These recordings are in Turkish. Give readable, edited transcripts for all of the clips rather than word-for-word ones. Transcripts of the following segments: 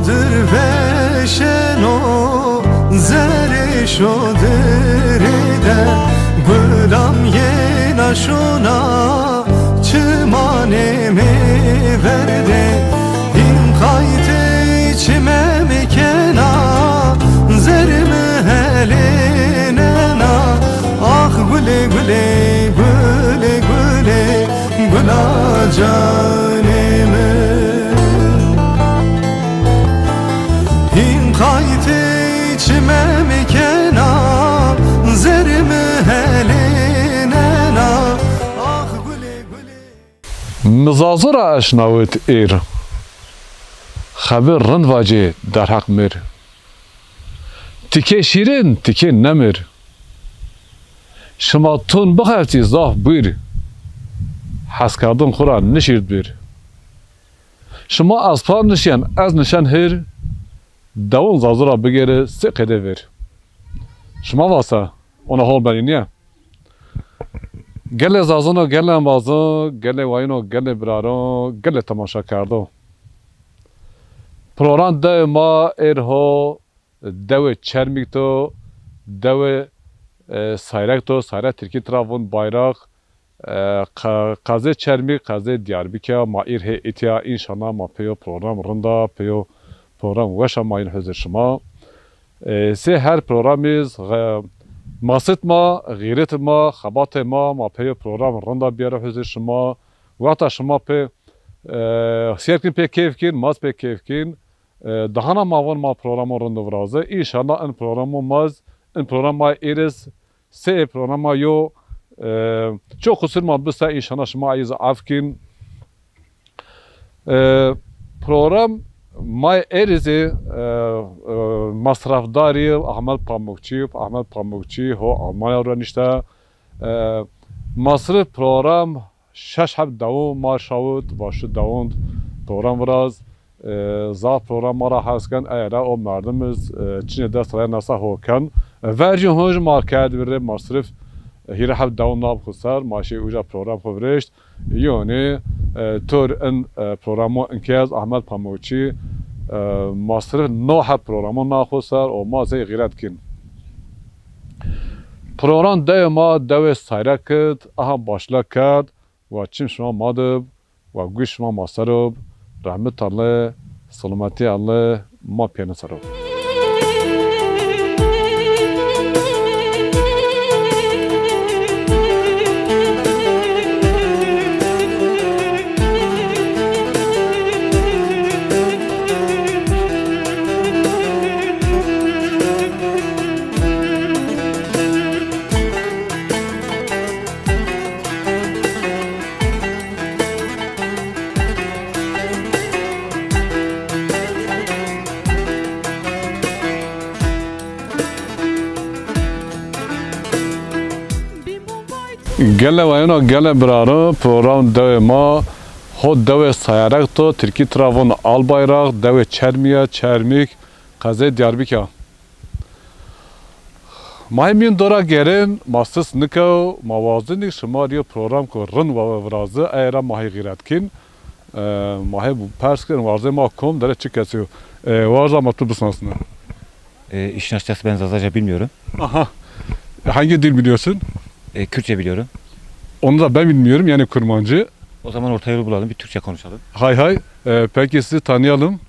derveşen o zeriş o deride Gülam yena şuna çımanemi verdi İn kayte içime mekena zerimi helinena Ah güle güle güle güle güla canime İn kayte içime mekena zerimi helinena Ah güle güle Mızazıra eşnavit ir Xabir rınvacı derhak mir Tike şirin tike nemir Şıma tun bıxevti zaf bir Haskardın Kur'an nişird bir Şıma aspan nişen az nişen hir Davun zazıra bigeri sıkede ver Şıma vasa ona hol beni niye Gele zazıno gele bazı Gele vayino gele biraro Gele tamaşa kardo Program dev ma erho Dev çermik to Dev sayrek to Sayrek Türkiye tarafın bayrak Kaze çermik Kaze Diyarbakır Ma irhe itiya inşallah ma peyo program rında peyo program veşa ma in hazır şıma Se her programız Masit ma, gayret ma, xabat ma peyo program rında bir ara hazır şıma Vata şıma pe Siyerkin pe keyfkin, maz pe keyfkin Dahana mavan ma programı rında vrazı İnşallah en programı maz En programa iriz Se programa yo Çok kusur ma bista inşallah şıma ayız afkin Program May erizi masrafdari Ahmet Pamukçi ho Almanya öğrenişte masraf program şaş hab davu marşavut başı davund program biraz za program mara hasken eğer o merdimiz Çin'de destaya nasa hokan verci hoj market bir masraf hira hab davu nab khusar maşi uca program kovreşt yani tur en programı inkaz Ahmet Pamukçi masraf no hab programı na khusar o ma zey gayret kin program daima dev sayraket aha başla kad ve çim şuma madıb ve güç şuma masarıb rahmet Allah salamati Allah ma piyana sarıb Gele vayno gele biraro program dev ma Hod dev sayarak to Türkiye tarafın al bayrak dev çermiye çermik Kaze Diyarbakır Mahmin dora gerin masas nikav mavazinik şımariyo program ko rın ve vrazı eğra mahi giratkin mahi bu perskin varzı ma kom dere çıkasiyo varza matlu busansına İşin açıkçası ben Zazaca bilmiyorum. Aha hangi dil biliyorsun? Kürtçe biliyorum. Onu da ben bilmiyorum yani Kurmancı. O zaman orta yolu bulalım bir Türkçe konuşalım. Hay peki sizi tanıyalım.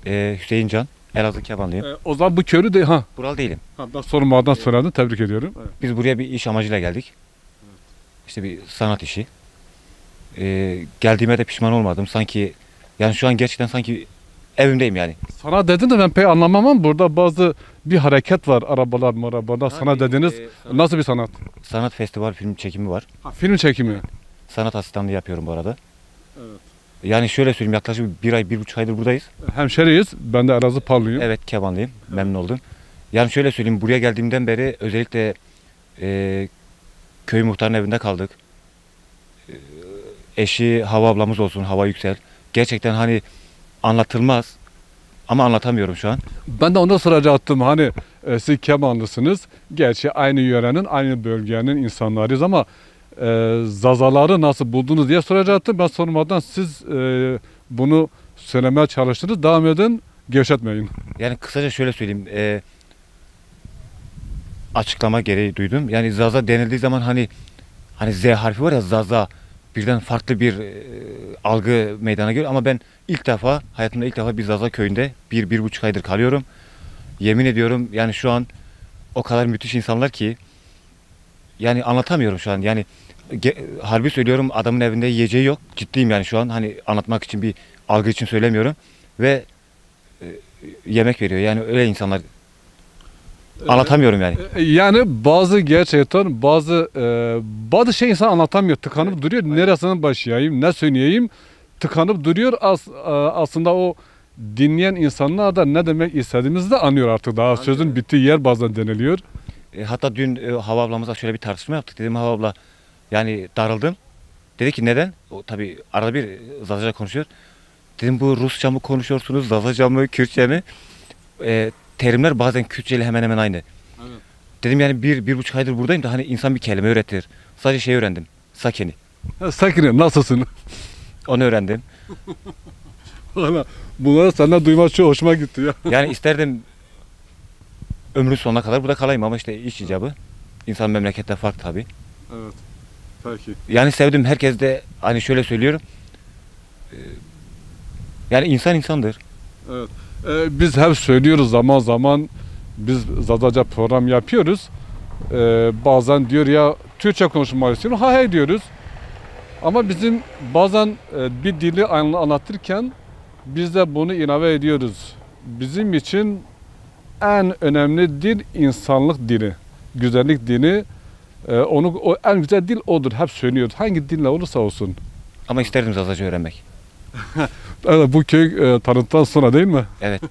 Hüseyin Can, Elazığ Kebanlıyım. O zaman bu körü de ha. Buralı değilim. Ben sormadan söyledin tebrik ediyorum. Evet. Biz buraya bir iş amacıyla geldik. Evet. İşte bir sanat işi. Geldiğime de pişman olmadım. Sanki yani şu an gerçekten sanki evimdeyim yani. Sana dedin de ben pek anlamam ama burada bazı bir hareket var arabalar marabalar sana dediniz. Nasıl bir sanat? Sanat festival film çekimi var. Ha, film çekimi. Sanat asistanlığı yapıyorum bu arada. Evet. Yani şöyle söyleyeyim yaklaşık 1,5 aydır buradayız. Hemşeriyiz. Ben de Elazığ Pavlıyım. Evet Kebanlıyım. Evet. Memnun oldum. Yani şöyle söyleyeyim buraya geldiğimden beri özellikle köy muhtarının evinde kaldık. Eşi Hava ablamız olsun Hava Yüksel. Gerçekten hani anlatılmaz ama anlatamıyorum şu an. Ben de ondan soracaktım hani siz Kebanlısınız. Gerçi aynı yörenin aynı bölgenin insanlarıyız ama Zazaları nasıl buldunuz diye soracaktım. Ben sormadan siz bunu söylemeye çalıştınız. Devam edin. Gevşetmeyin. Yani kısaca şöyle söyleyeyim. Açıklama gereği duydum. Yani Zaza denildiği zaman hani Z harfi var ya, Zaza, birden farklı bir algı meydana geliyor. Ama ben hayatımda ilk defa bir Zaza köyünde 1,5 aydır kalıyorum. Yemin ediyorum yani şu an o kadar müthiş insanlar ki yani anlatamıyorum şu an. Yani harbi söylüyorum, adamın evinde yiyeceği yok. Ciddiyim yani şu an, hani anlatmak için, bir algı için söylemiyorum. Ve yemek veriyor. Yani öyle insanlar, anlatamıyorum yani. Yani bazı gerçekten bazı şey insan anlatamıyor. Tıkanıp duruyor. Neresinden başlayayım, ne söyleyeyim? Tıkanıp duruyor. Aslında o dinleyen insanlar da ne demek istediğimizi de anlıyor artık. Daha sözün bittiği yer bazen deniliyor. Hatta dün Hava ablamızla şöyle bir tartışma yaptık. Dedim Hava abla, yani darıldım. Dedi ki neden? O tabii arada bir Zazaca konuşuyor. Dedim bu Rusça mı konuşuyorsunuz, Zazaca mı, Kürtçe mi? Terimler bazen Kürtçe ile hemen hemen aynı. Evet. Dedim yani 1,5 aydır buradayım da hani insan bir kelime öğretir. Sadece şey öğrendim. Sakeni. Sakine nasılsın? Onu öğrendim. Valla bunları senden duymak çok hoşuma gitti ya. Yani isterdim ömrün sonuna kadar burada kalayım ama işte iş icabı. İnsan memlekette farklı tabii. Evet. Peki. Yani sevdim. Herkes de hani şöyle söylüyorum. Yani insan insandır. Evet. Biz hep söylüyoruz zaman zaman, biz Zazaca program yapıyoruz. Bazen diyor ya Türkçe konuşmak istiyorum. Hey diyoruz. Ama bizim bazen bir dili anlatırken biz de bunu ilave ediyoruz. Bizim için en önemli dil insanlık dili, güzellik dili. O en güzel dil odur. Hep söylüyoruz. Hangi dille olursa olsun. Ama isterdim Zazaca öğrenmek. Evet, bu köy tanıttan sonra değil mi? Evet.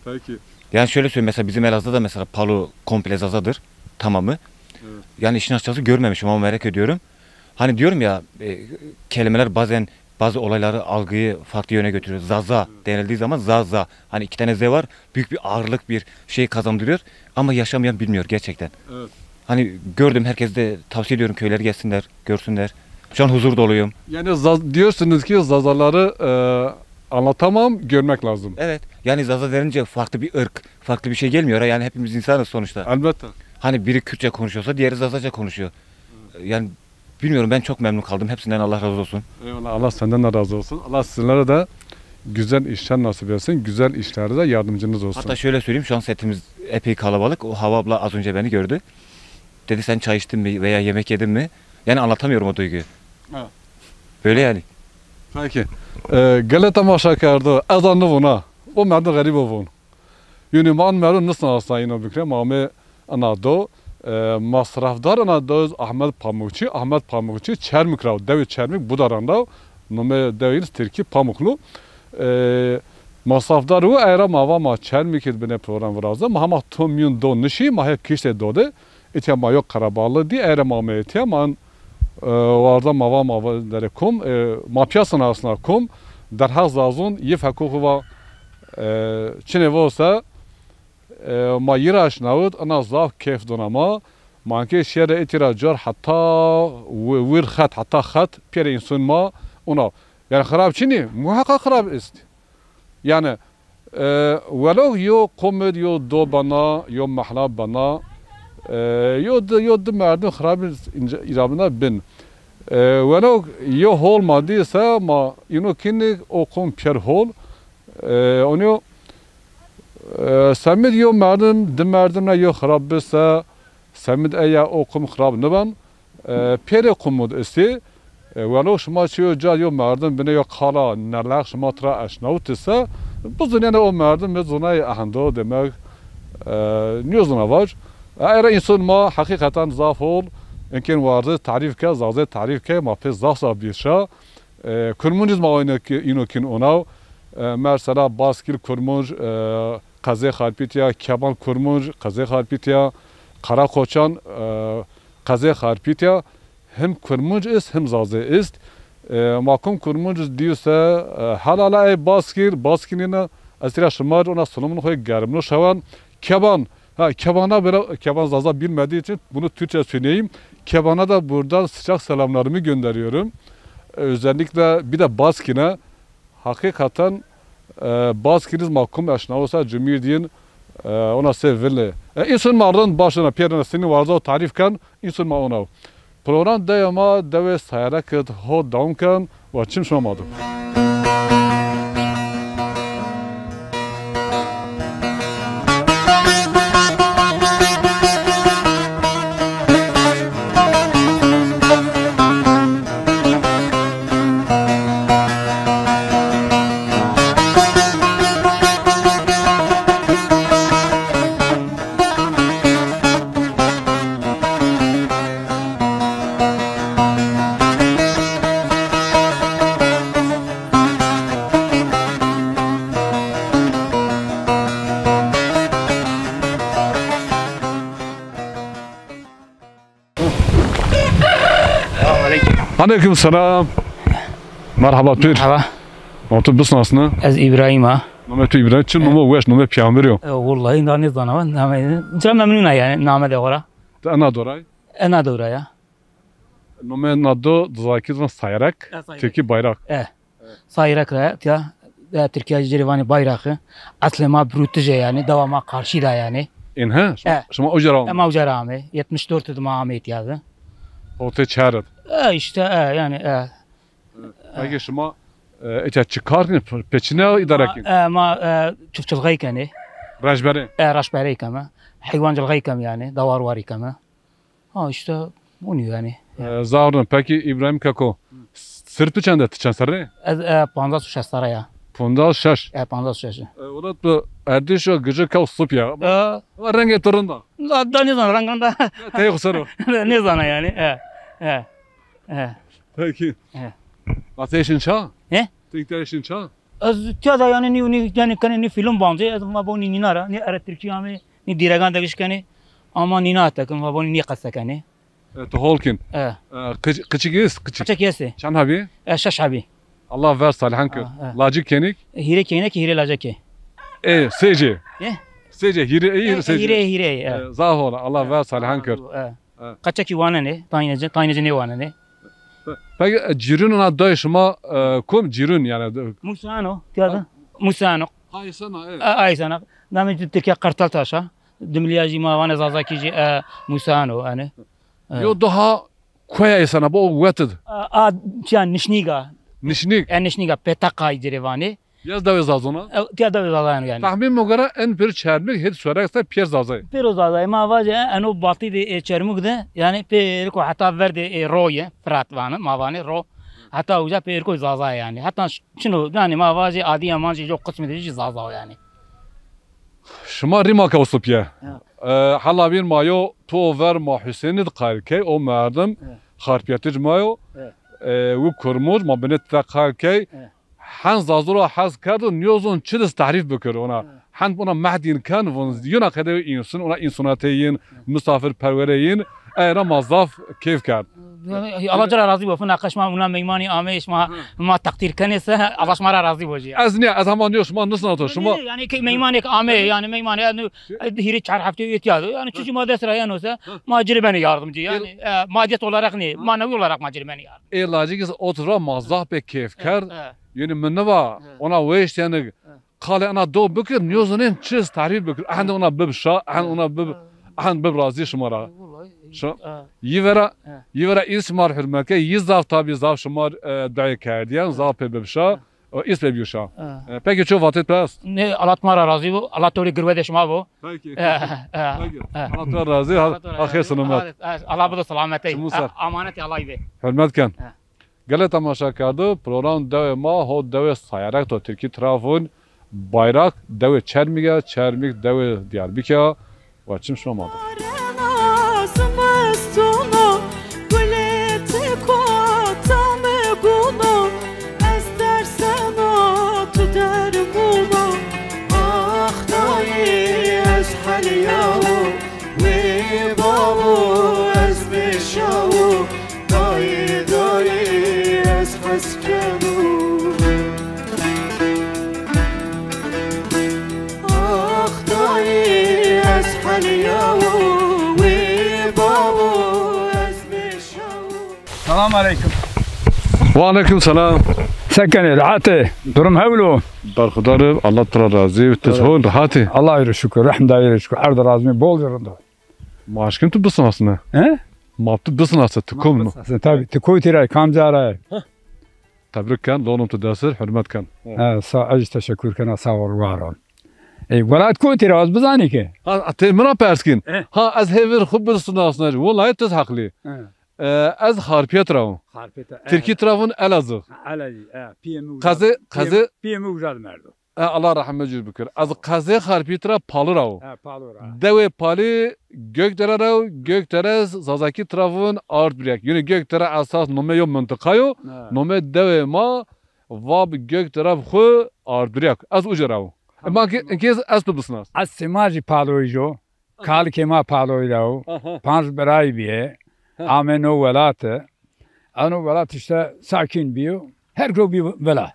Peki. Yani şöyle söyleyeyim, mesela bizim Elazığ'da da mesela Palu komple Zazadır. Tamamı. Evet. Yani işin açıkçası görmemişim ama merak ediyorum. Hani diyorum ya, kelimeler bazen bazı olayları, algıyı farklı yöne götürüyor. Zaza denildiği zaman Zaza. Hani 2 tane Z var. Büyük bir ağırlık, bir şey kazandırıyor. Ama yaşamayan bilmiyor gerçekten. Evet. Hani gördüm, herkes de tavsiye ediyorum, köyler gelsinler, görsünler. Şu an huzur doluyum. Yani diyorsunuz ki Zazaları anlatamam, görmek lazım. Evet. Yani Zaza denince farklı bir ırk, farklı bir şey gelmiyor. Yani hepimiz insanız sonuçta. Elbette. Hani biri Kürtçe konuşuyorsa diğeri Zazaca konuşuyor. Yani bilmiyorum, ben çok memnun kaldım. Hepsinden Allah razı olsun. Eyvallah, Allah senden de razı olsun. Allah sizlere de güzel işler nasip etsin. Güzel işlerde de yardımcınız olsun. Hatta şöyle söyleyeyim, şu an setimiz epey kalabalık. O Hava abla az önce beni gördü. Dedi sen çay içtin mi veya yemek yedin mi? Yani anlatamıyorum o duyguyu. Evet. Böyle yani. Peki. Gelete maşa kardı. Ezanlı buna. O merdi garip olun. Yani man merdi nasıl asayına bükre. Mame anado. Masrafdar anado Ahmet Pamukçu. Çermik rav. Devi Çermik Budarandav. Nume deviriz Türkiye Pamuklu. Masrafdar o era mava Çermik bine program vrazda. Mahama tomyun do nişi. Mahaya kişte dode. İtiya ma yok Karabağlı di. Era mame itiya man varda mava dere kum mapyasın aslında kum der her zazun yif hakuku çine vosa ma yiraş navut ana zaf kef donama manke şere itiracar hatta wir hatta khat pere insun ma ona yani harap çini muhakkak harap ist yani ولو yo komed yo do bana yo mahla bana yo merdin harap irabına bin ولو یه هول مادی سه ما اینو کنی اوکم پر هول اونیو سمید یو مردم دم مردم نه یو خراب بسه سمید ایا اوکم خراب نبن پر قمود استی ولو شما چیو جا یو مردم بینه یو خالا نرلق شما ترا اشناوت سه بزن یعنی او مردم به زنای اهندو demek نیوزنا واج اگر انسان ما حقیقتا ضعف هول İmkan vardı tarif ke zazet tarif ke mapes zahsa birşa kurmunuz ma inokin ona mesela baskil kurmuş kaze harpitiya keban kurmuş kaze harpitiya kara koçan kaze harpitiya hem kurmuş ist hem zaze ist makum kurmuş diyorsa halala ay baskilina asira şımar ona sunumun koy germno şavan keban keban zaza bilmediği için bunu Türkçe söyleyeyim. Keban'a da buradan sıcak selamlarımı gönderiyorum. Özellikle bir de Baskin'e hakikaten باز کریز ماکوم اشناوسا جمعی دین ona sevili. İnsan mardan başına pierna seni varza tarif kan insan ma ona. Program dayama deve sayarak ho down kan ve çim şomadı. Aleyküm selam. Merhaba Pir. Merhaba. Mantı biz nasılsın? Az İbrahim'a. Name tu İbrahim. Çin name uğraş name piyamveriyor. Vallahi daha ne zanava. Name. Çok memnunum yani name de ora. Ana doray. Ana da oraya. Name nado zakizvan sayarak. Türkiye bayrak. Sayrak ra ya Türkiye Cerivani bayrağı. Aslema brutuje yani devama karşı da yani. İnha. Şuma ucaram. Ama ucarame 74 idma Ahmet yazdı. Ote çağırdı. İşte yani. Peki şuma ete çıkarken peçine idarekin. Ma çiftçiliği kanı. Rajbere. Raşberi kama. Hayvancılığı kam yani. Davarvari kama. İşte onu yani. Zavrın peki İbrahim kako. Sırtı çende tıçan sarı? 56 saraya. Pondal şaş. 56. Orat bu erdiş o gıcı kav sup ya. Rengi turunda. Da ne zaman ranganda. Tey kusarı. Ne zaman yani. Peki. Ateşin çağ? Ne? Tekrar çağ? Az tiada yani ni yani kan ni film bandı ama bu ni nara ni ara Türkiye ami ni diragan da gişkani ama ni nata kan bu ni qasakani. To Holkin. Kıçıgız kıçık. Kaçak yesi. Çan abi? Şaş abi. Allah ver salihan kör. Lacik kenik. Hire kenek hire lacaki. Sece. Ne? Sece hire sece. Hire. Zahola Allah ver salihan kör. Kaçaki wana ne? Taynece ne wana ne? Peki cirunun adı şuma kum cirun yani. Musano. Tiada. Musano. Hay sana evet. Ay sana. Namı Türkiye kartal taşa. Dümliyaji ma wana zazaki Musano hani. Yo daha koya sana bu weted. Çan nişniga. Nişnik. Nişniga petaka Cerivani. Yaz da zazona. Tiada zazayan yani. Tahmin mogara en bir çermek hiç soraksa Pierre zazay. Pero zazay ma vaje anu batı de çermuk de yani per ko hatta verdi roye frat vana ma vani ro hatta uca per ko zazay yani. Hatta şunu yani ma vaje adi amancı yok kısmı de zazay yani. Şuma rima kavsup ya. Hala bir mayo to ver ma Hüseyin'd qarkey o merdim xarpiyatı mayo. Ve kurmuş ma benet ta qarkey. Han zazura has kardı niyozun çiz tarif bükür ona. Han buna mahdin kan von yuna kadar insan ona insanateyin misafir pervereyin era mazaf keyf kard. Allah Teala razı olsun. Nakaşma ona meymani ameş ma takdir kanese Allah şmara razı olsun. Az ne az zaman diyor şuma nasıl atıyor şuma? Yani ki meymani ame yani meymani hiri çar hafta ihtiyacı. Yani çünkü madde sıraya olsa maciri beni yardımcı yani maddiyet olarak ne manevi olarak maciri beni yardım. Lacik is otura mazaf be keyf kard. Yani menva ona veş yani kale ana do bükür niyozun çiz tarif bükür. Han ona bibşa han ona bib han bib razı şumara. Şu yivera ismar hürmeke yizaf tabi zaf şumar dayı kerdiyen zaf bibşa isme biyuşa. Peki çok vakit pas. Ne Allah Teala razı bu. Allah Teala gırvede şuma bu. Peki. Allah Teala razı. Ahir selamet. Allah bu da selameti. Amaneti Allah'ı be. Hürmet kan. Gale tamaşa kardı. Program devama ho deve sayarak to Türkiye tarafın bayrak deve çermik deve Diyarbakır ve çim şomadı. Selamun aleyküm. Ve aleyküm selam. سكن راحتي درم هولو برخدار الله ترى راضي وتزهون راحتي الله يرشكر رحم داير يرشكر عرض رازمي بول يرضى maaş kim tutdun aslında? ها Ma tutdun aslında tukum mu? tabii تكوتي راي كام جاراي Tebrik kan, lonum tudasır, hürmet kan. اج تشكر كنا صور وارون اي ولا تكوتي راز بزاني كي Ha, temra perskin. Ha, az hevir khub bilsin aslında. Vallahi tez haklı. Az harpiyat ravu. Türkiye tarafın Elazığ. على بي ام Kazı بي ام وجاد مردو Allah rahmet eylesin bükür. Az kazı harpiyat taraf palı ravu. بالورا Deve palı Gökdere ravu. Gökdere Zazaki tarafın art birek. Yani Gökdere asas nome yo mıntıkayo. Nome deve ma vab Gökdere khu art birek. Az uca ravu. Ama ki az tutdunuz. از سماجی پالوی جو کال که ما پالوی داو پانچ برای بیه آمنو ولاته آنو ولات işte sakin بیو her gün bir vela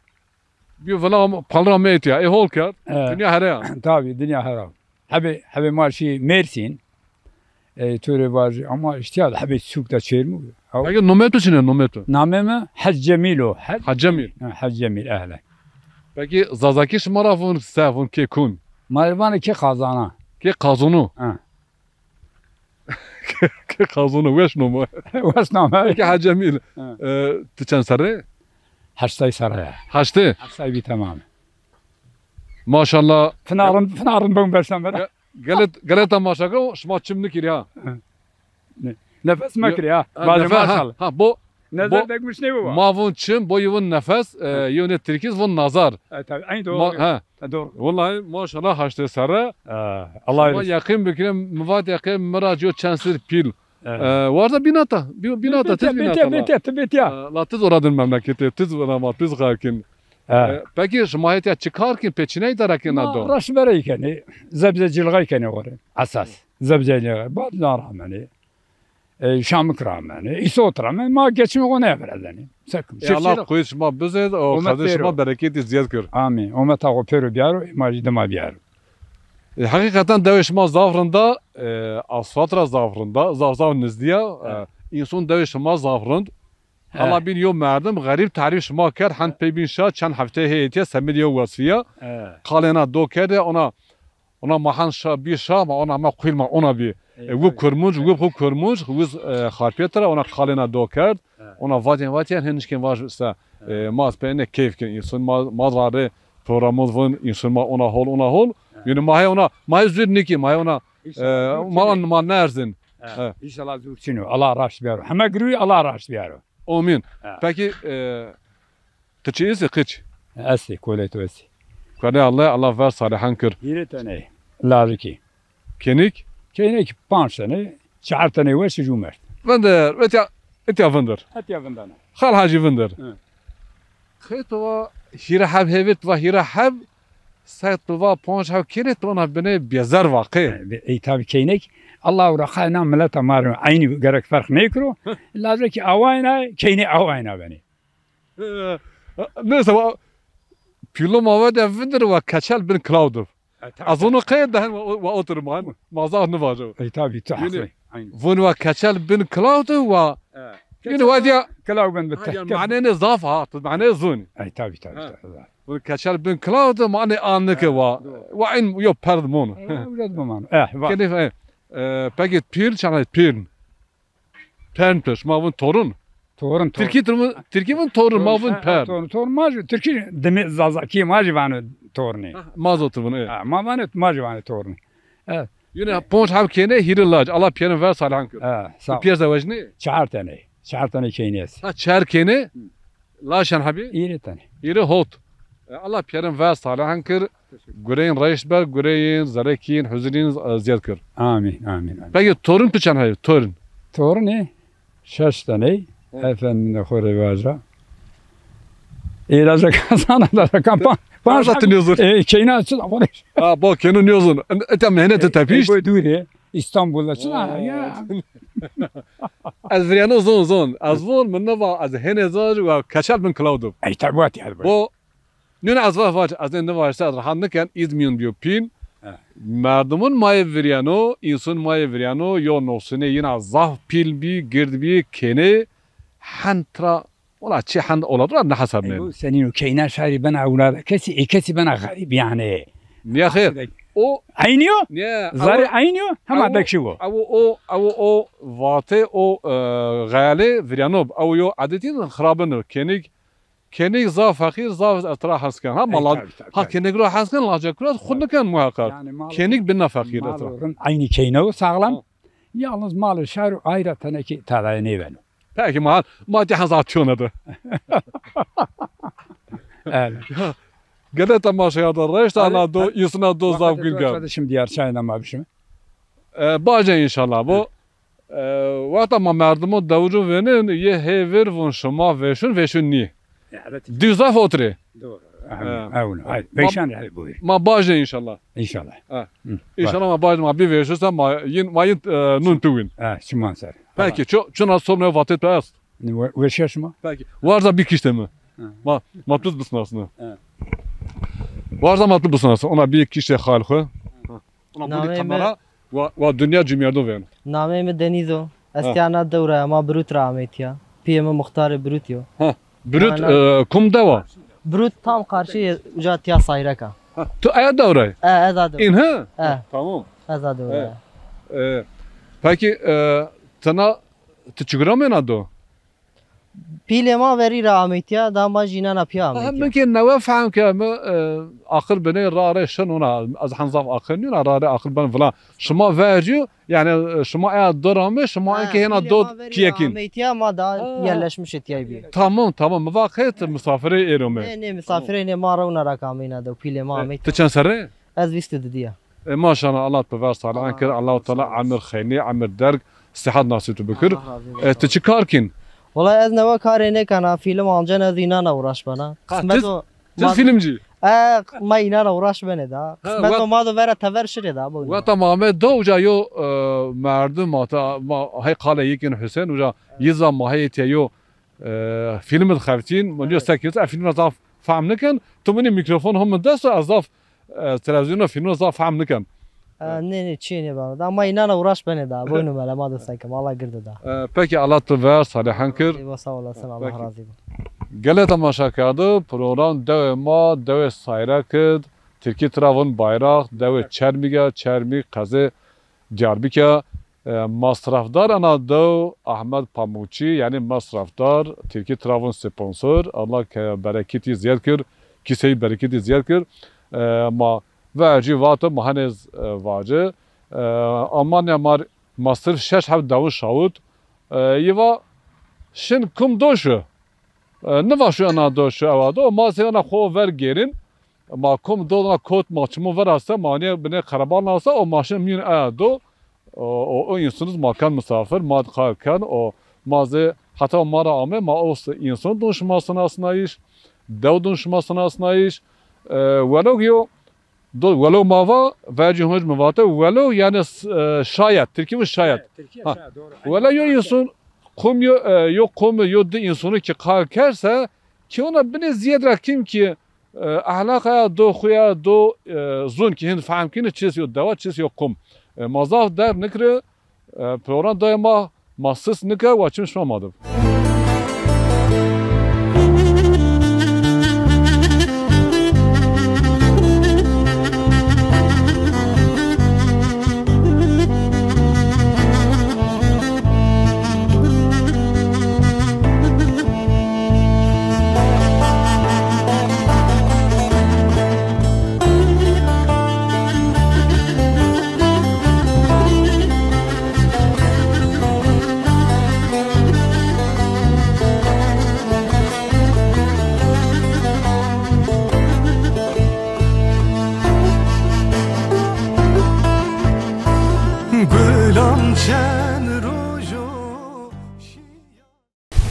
Bir valla palı meyt ya. Holker. Dünya her ya. tabi dünya haram habi marşi Mersin türe var ama işte habi sukta çelmu Peki nometo çine nometo. nameme Hac Cemilo Hacemil. Hac Cemil ehle Peki Zazaki şmarafın sefun ke kun. malvanı ki kazana Ke kazunu. ha Ke kazunu veş nomu. vasname Peki Hacemil. Tıçan sarı. hastay saraya Haçtı. hastay bir tamam Maşallah. Fınarın ben versem ver Galet maşallah şma çimlik ya. nefes makri ya bazı maşallah Ha bu Nazar dökmüş ne bu? mavun çim bu yuvun nefes yuvun Türkiz vun nazar. Tabii aynı doğru. Ha. Doğru. Vallahi maşallah haçtı sarı. Allah Ama yakın bükürem müvat yakın mıracı çensir pil. Varda binata. Binata tez binata. Bit ya. La tez oradın memleketi. Tez ama tez garkin. Peki şmayet ya çıkarken peçine idarakin adı. Raş bereyken zebzecilgayken var. Asas. Zebzecilgay. Bazı rahmani. Şamık rahmani. İsot rahmani. Ma geçme ona evredeni. Sakın. Allah koyuz şma bize o kadı şma bereketi ziyad kır. Amin. O meta o peru biyaro. Macidema biyaro. Hakikaten devşma zafrında asfatra zafrında zav nizdiya insan devşma zafrında Allah bin yom merdim garip tarif şma kar han pebin şa çan hafte heyetiye semiliyo vasfiya kalena do kede ona mahan şa bir şa ma ona ma kuyma ona bir vub kurmuş vuz harpiyetra ona kalena do kerd ona vaten henişken var ise maz pene keyfken insan maz vardı programımız var insan ona hol yani mahe zürniki mahe ona ma nerzin İnşallah zürçünü. Allah raş biyaro. Heme gürüyü Allah raş biyaro. Amin. Peki kıçı ise kıç. Esi koletu esi. Kade Allah ver salihan kır. Yine tane. Laziki. Kenik. Kenek panç tane. Çar tane ve şumer. Vender. Etya vender. Hatta vandana. Khal hacı vender. Khaytwa hirahab hevet ve hirahab saytwa panç hav kenet ona bene bezar vaqi. Ey tabi kenek. Allah ورخانا ملتا مارو عيني قرك فرق نيكرو لازم كي اوينا كيني اوينا بني Neyse Pilo mavada vender ve kaçal bin cloudov. Azonu qeyden ve oturman mazah ne var? اي تابي تحصي عيني Vun ve kaçal bin cloudov ve yani vadiya كلاو بن بتحكي معناه نظاف معناه زون اي تابي والكشال بن كلاود معناه انك وعين يو باردمون ولاد بمان كيف باكيت بير شانت بيرن بيرنتش ما فون تورن تورن تركي فون تورن ما فون بير تورن ماجي تركي دمي زازا كي ماجي فانو تورني ما زوت فون ما فانو ماجي فانو تورني يونه بونش هاب كينه هيرلاج الله بيرن فير سالان سا بير زواجني شعرتني كينيس ها شهر كينه لا شان حبي يرتني يري هوت الله بيرن فير سالان كر Güreyin Reisberg, Güreyin, Zarekin, Hüzün'ün ziyad kır. Amin. Peki torun pıçan hayır, torun. Torun ne? Şeş tane. Efendim de kore vaja. İlaca kazana da kampan. Zaten yazır. Keyna açın ama. Ha bak kenin yazın. Etem menete tepiş. Bu duri. İstanbul'da çına ya. Az vriyano zon. Az von minne var az hene zaj ve kaçal bin cloudov. Ay tabat ya. Bu Nün az var az ne varsa rahanlıken İzmir'in bir pin. Merdumun maye vriyano, insan maye vriyano yo nosune yine zaf pil bi gird bi kene hantra Ola çi hand oladılar ne hasar ne? Bu senin keyner şairi bana avlada kesi bana garip yani. Niye hayır? O Aynıyor. niye? Zari aynıyor. Ama Avu- bekşi bu. او واتي او غالي فريانوب او يو عادتين خرابن كنيك زا فقير زا اطراح حسكن ها مالاد ها كنيك رو حسكن لاجا كرات خود كان محقق كنيك بنا فقير اطراح Malların aynı keyne sağlam. Yalnız malı şair ayrı teneki tadayını ben. peki ما دي حزات شونده Evet. قال تماشا هذا الريش انا دو يسنا دو زاف جنجا Şimdi diğer çayına mı abişim? باجا ان شاء الله بو وقت ما مردمو دوجو ونن يه هيفر ون شما وشون ني Evet. ديزاف اوتري Doğru. Avunu. Hayır. Beşan yani buyur. ما باجا ان شاء الله İnşallah. ان شاء الله ما باجا ما بي وشوسا ما ين نون توين Ha, Şiman ser. Peki şuna sonra vatet payas. Verşeş mi? Peki. Varsa bir kişi mi? Matlut mısın aslında? Evet. Varsa matlut mısın aslında? Ona bir kişi halkı. Ona Name bir kamera ve dünya cümlede verin. نامه من دنیزو استیانا دوره ما بروت را آمیتیا پیم مختار بروتیو Brüt kum deva. بروت tam karşı ucatya sayraka Tu aya davray. eza İn ha? دوره Tamam. eza دوره Peki sana tçıgıramın adı? پیل ما وری را آمیتیا دا ما جینا نپیا هم آمیتیا ممكن نوا فهم كما اخر بني راري شنو از حنظاف اخر نينا راري اخر بن فلان شما فاجيو يعني شما اي درامي شما انك هنا دود كيكين آمیتیا ما دا yerleşmiş etiyay bir tamam مواقيت مسافري ايرومي ne misafire ne ma rauna ra kamina da pile ma آمیتیا تشان سري az vistu diya ما شاء الله الله تبارك تعالى عنك الله تعالى عمر خيني عمر درك صحة ناسيتو بكر تشكاركين والله از نوا کار نه کنا فیلم آنجا نه دینا نه ورش بنا قسمت تز فيلمجي ما اینا نه ورش بنه دا قسمت ما دو ورا تور شده دا بو وتمام دو جايو مردم ما هي قال يمكن حسين وجا يزا ما هي تيو فيلم الخفتين من يسكت فيلم نظاف فهم نكن تمني ميكروفون هم دست اضاف تلفزيون فيلم نظاف فهم نكن ne çi ne ba da ma اینا نه ورش بنه دا بو نه مالا ما دو سکم الله girdi da peki Allah tevər salihan kır eyvah sağ olasın Allah Peki. razı olsun Gele tamaşa kadı program devema deve sayra kıd Türkiye Travon bayrak deve çermik kaze Diyarbakır masrafdar ana dev Ahmet Pamuçi yani masrafdar Türkiye Travon sponsor Allah bereketi ziyad kır kiseyi bereketi ziyad kır ma verci vatı mahanez vacı Almanya mar masraf şeş hav davu şahut yiva şin kum doşu ne var şu ana doşu avado ma sevana xo ver gerin ma kum dolana kot maçımı var asa mani bine karaban asa o maşın min ado o insanız makan misafir mad kalkan o maze hatta mara ame ma o insan donşmasına asnayış dev donşmasına asnayış velo yo ولو ماوا verci hocam mavata ولو yani şayet Türkiye şayet ولا yo insan kum yo kum yo de insanı ki kalkarsa ki ona bine ziyade kim ki ahlaka do xuya do zun ki hind fahm ki ne çiz yo dava çiz yo kum mazaf der nikre program daima mahsus nikre vaçım şamadım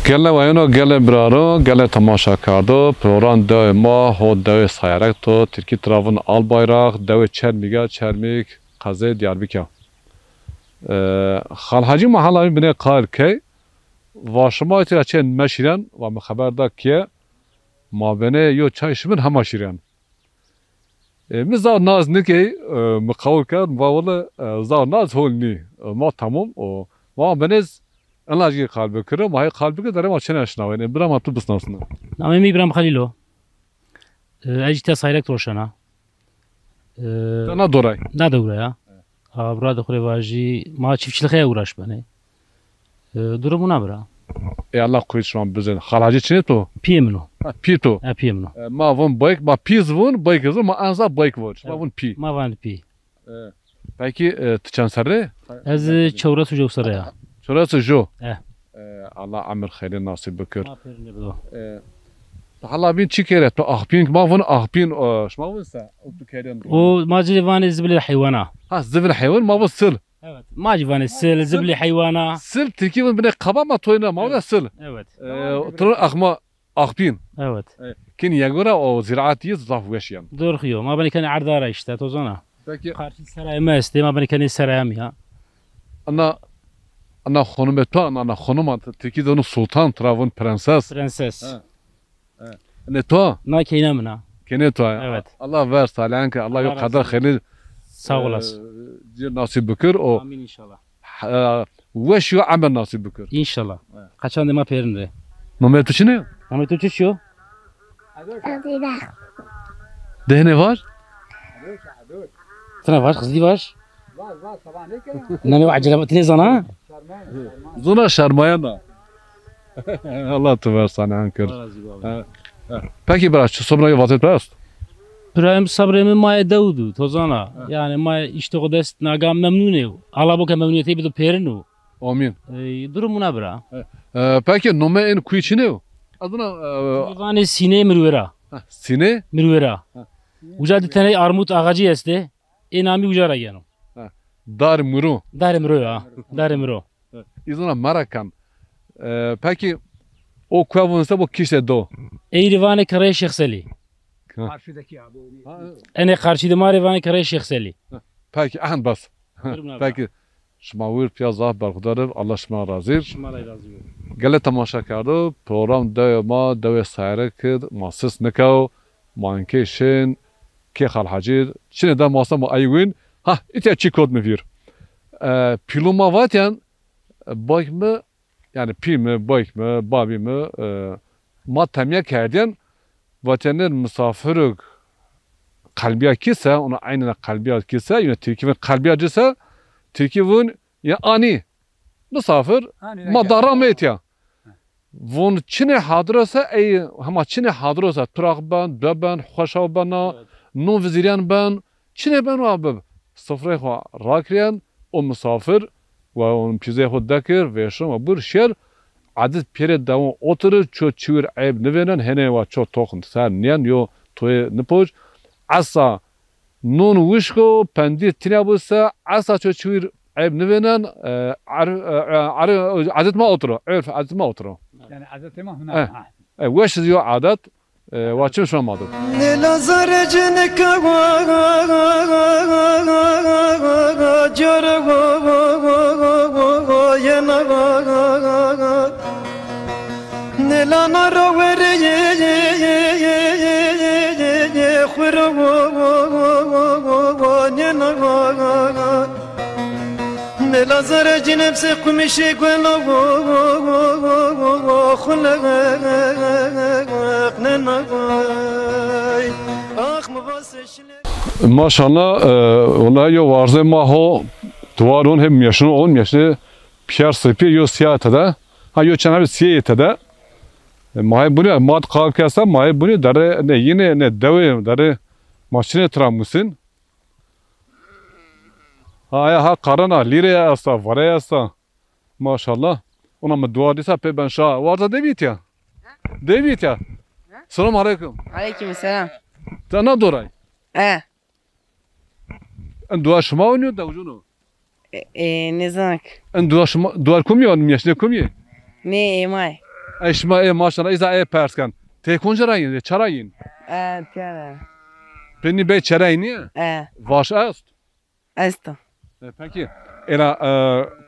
Gele vayano gele braro gele tamaşa kardo program de ma ho de sayarak to Türkiye Travon al bayrak de çermik kaze Diyarbakır Xalhaci mahallayı bine qar ki vaşma eti açen meşiren ve xaberda ki ma bene yo çay şimin hema şiren مزار ناز نکی مقاول کرد و ولی زار ناز هول نی ما تمام و ما بنز Allah jî kalbi kırı, mahi kalbi kırı derem açın aşina ve bira matı bısnasına. Namemi İbrahim Halilo. Ejte sayrek roşana. Ana doray. Ne de buraya? Burada kurevajı ma çiftçiliğe uğraş beni. Durumuna bıra. Allah koyuşman bize. Halacı çine to. Piyemno. Pito. Piyemno. Ma von bayk, ma piz von bayk zor, ma anza bayk var. Ma von pi. Ma van pi. Peki tıçan sarı? Ez çevre sucuk saraya. Şurası jo. Eh. Allah amir hayri nasip bıkır. Ma perine bdo. Hala bin çi kere to ahpin ma von ahpin şma von sa. O macili van zibli hayvana. Ha zivil hayvan ma von sil. Evet. Macili van zibli hayvana. Sil Türkiye von bine kaba ma toyna ma von sil. Evet. Tır ahma ahpin. Evet. Kin yagora o ziraatiye zaf weşyan. Doğru. Ma beni kendi ardara işte tozana. Peki Karşı saraya ma este ma beni kendi sarayam ya. ana hanım to ana hanım Türkiye'de onu sultan travon prenses. Prenses. Ne to? Na keynamına. Kene to. Evet. Allah ver salanka Allah yok kadar hayırlı. Sağ olasın. Diyor nasip bıkır o. Amin inşallah. Weş yo amel nasip bıkır. İnşallah. Kaçan dema perinde. Nomer tu çine? Ahmet Uçuş yo. Dehne var? Sana var, kızlı var. Ne var acele telezana? Zona şarmayana. Allah tu ver salanka. Peki bırak şu somrayı vazet bast. Prem sabremi maya Davudu tozana. Yani maya işte o dest nagam memnune. Allah boka memnuniyeti bir de perinu. Amin. Durumuna bıra. Peki nomer en kuy çine? Adına Yani sine mirvera. sine? Mirvera. Uca ditene armut ağacı este. Enami ucara yanım. Dar muru. Darimro ya. Darimro. İzona marakan. Peki o kuvavunsa bu kişi do. Eyrivane karaya şehseli. Karşıdaki abi. Ene karşıda marivane karaya şehseli. Peki ahan bas. Durumuna Peki şma wir piyazah berkudarı Allah şma razı. Şmalay razı. Gele tamaşa kardı. Program devama deve sayre kid. Masis nikav. Manke şen. Ke halhacir. Çine de masa mı aygın. Ha ite çi kod mu vir. Piluma vatyan. Bayk mı? Yani pi mi, bayk mı, babi mi? Ma temya kerdyen. Vatanın misafiri kalbiya kise, ona aynı kalbiya kise, yine Türkiye'nin kalbiya cise, Türkiye'nin ya ani misafir madara metya. Von Çin'e hadrosa ey ama Çin'e hadrosa Turakban, Döben, Hoşavbana, non viziriyan ben, Çin'e ben abi sofraya ha rakriyan o misafir ve onun pize hudakir ve şuma bir şer adet pere davam oturur ço çür ayıp nevenen hene va ço tokun sen niyan yo toy nipoj asa non wishko pendir tinabusa asa ço çür ayıp nevenen adet ma oturur örf adet ma oturur Yani adeti mi? Huna. weş diyor adet vaçım şu amadı Nilazar ceneka jara yana Nilana rovere khura yana Nilazar cenep se kumişe gwela khula Maşallah ona yo varze maho duvarın hem yaşını on yaşını Pierre Sepi yo siyahete ha yo çanabi siyahete de mahi bunu mad kalkasa mahi bunu dare ne yine ne deve dare maşine tramısın ha karana liraya asa varaya asa maşallah ona mı dua desa pe ben şah varza devit ya Selam aleyküm Aleykümselam. Sana doray en dua şuma oynuyor da ucunu Ne zanak? en dua kumyo yaşne kumye Ne emay? Eşma maşallah iza perskan te konjarayin çarayin Tiara. beni be çarayin vaş ast Asta. peki era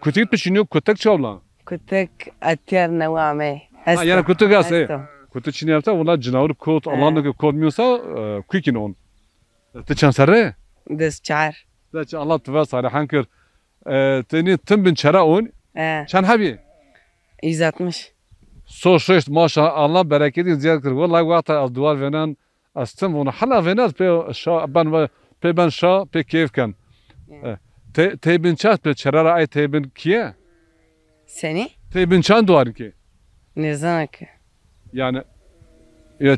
kutik pişiniyor kutek çavla Kutek atiyar nevame. yani kutek ase kutu çini yapsa onlar cinavur kod Allah'ın kodmuyorsa kuikin on te chansare Desçar. da Allah teva salihan kır teni tüm bin çara on çan habi 160. So şeşt maşallah Allah bereketi ziyad kır. Vallahi vakti az duvar venen astım onu hala venaz pe şa ben şa pe keyfken. Tebin çat pe çerara ay tebin kiye? Seni? Tebin çan duvar ki. Ne zaman ki? Yani ya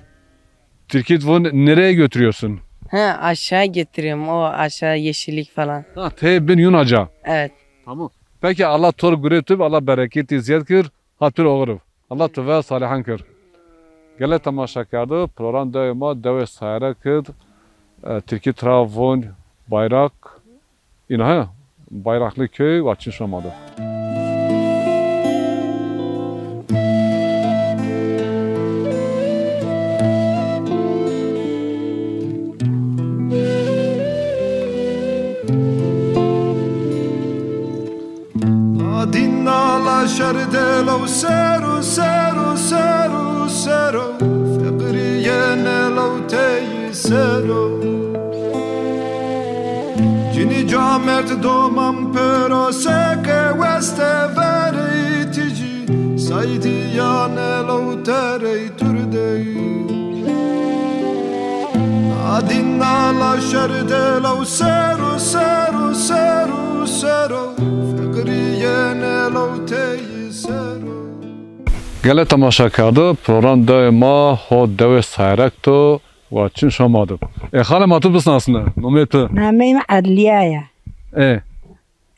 Türkiye bunu nereye götürüyorsun? Ha aşağı getiriyorum. O aşağı yeşillik falan. Ha tebin Yunaca. Evet. Tamam. Peki Allah tor güretüp Allah bereketi ziyad kır. Hatır oğuruf. Allah tüve salihan kır. Gele tamaşa kardı. Program daima deve sayara kırd. Türkiye Trabzon bayrak. İnaha bayraklı köy vaçın şamadı. Adinala şerdelo sero sero sero sero Fıkriyene lavteyi sero Cini camert domam pero seke veste veri tici Saydiyane lavterey turdeyi Adinala şerdelo sero sero sero sero Gele tamaşa kardı. Program daima ho deve sayrak to vaçın şamadı. Xale matub bısın aslında. Nometu. نامي عدليايا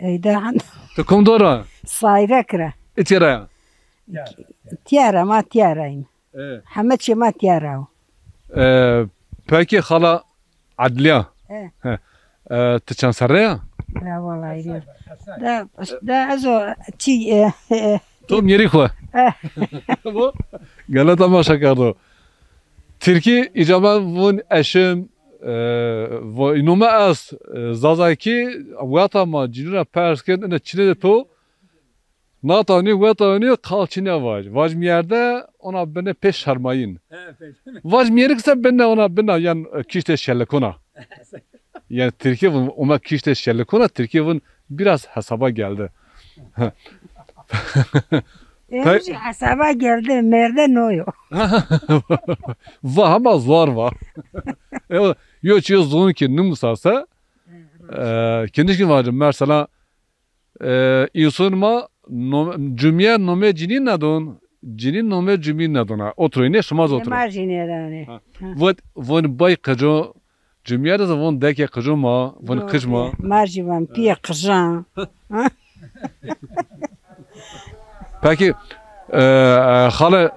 إذا عن Kum dora. صايركرة İtira. تيارا ما تيارا حمدش ما تيارا Peki hala adliya. Tıçan saraya. لا والله يدير ده أزو تي Tom yeri kva. Gele tamaşa kardı. Türkiye icaba vun eşim nume az zazaki vata ma cinura persken ne çile de po natani vatani kalçine vaj mi yerde ona beni peş şarmayın vaj mi yerikse beni ona yan kişte şellekona yani Türkiye vun ona kişte şellekona Türkiye vun biraz hesaba geldi. إيش حسابا جرد مرد نويو Va ama zor var. Yo çiyo zon ki numsasa kendi ki var mesela insan cümle nome cinin nadon cinin nome cümin nadona oturuyne şmaz otur. ما جيني داني Von bay kajo cümle de von deke kajo ma von kışma. ما جيبان بيه قجان Peki hala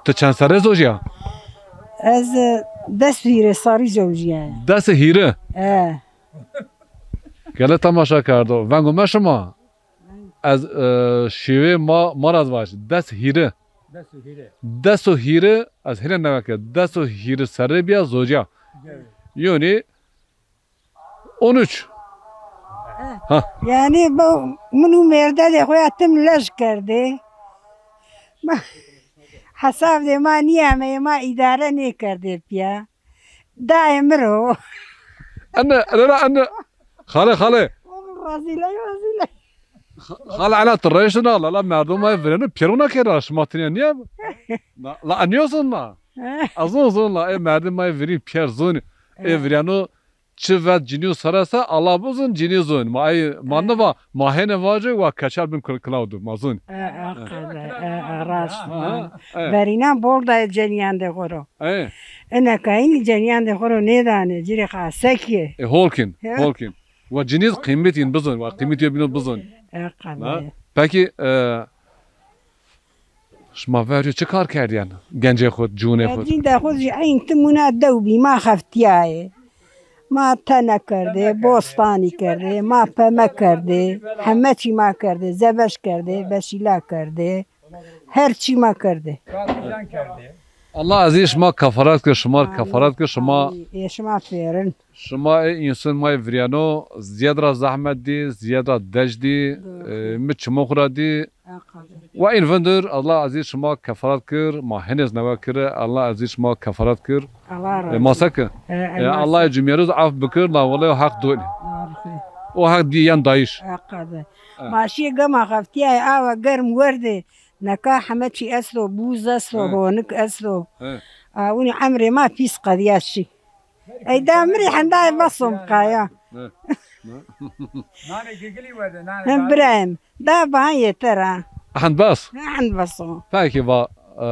tıçan sarı zoja. از دست فيري صاري زوجيا Dası hire. اه Gele tamaşa kardo. Vengo meşma. Az şive maraz baş. Des hire. Deso hire az hire ne vake. Deso hire Serbiya zoja. Yani 13. يعني منو مرده ده خويا تم لش کرده حساب ده ما نیامه ما اداره نی کرده پیا دائم رو Anne. Khale. وزیله Khale ala tırayışına la merdum ay vereni piruna kera şmatine niye? La anıyorsun la. Azon la merdum ay veri pier zon vereno çivet ciniyo sarasa Allah bozun ciniyo zon. Manava mahene vacı ve kaçar bin klaudu mazun. راست برینا بولده جنیان ده خورو انا کاین جنیان ده خورو نیدانه جیری خاصکیه Holkin. Ve ciniz kıymetin bozun. Ve kıymeti bino bozun. Peki şma veriyor çıkar kerdiyen gence khod cune khod. جین ده خود جی این تمونا دو بی ما خفتیاه ما تنه کرده بوستانی کرده ما پمه کرده همه چی ما کرده زبش کرده بشیلا کرده هر چی ما کرده Allah aziz şma kafarat kır şma kafarat kır şma شما فیرن şma insan may vriano ziyadra zahmet di ziyadra dejdi mit çmokhra di ve invendur Allah aziz şma kafarat kır ma henez neva kır Allah aziz şma kafarat kır الله masak Allah cümleriz af bikir la vallahi hak dol o hak diyen dayış ماشی گما خفتیاه آوا گرم ورده نكا حماتي أسلو بوز أسلو اه. هونك أسلو اه. وني عمري ما فيس قدياشي أي دا مريح دا بصم قايا برايم دا باهي ترى احن بس عند بصم Peki va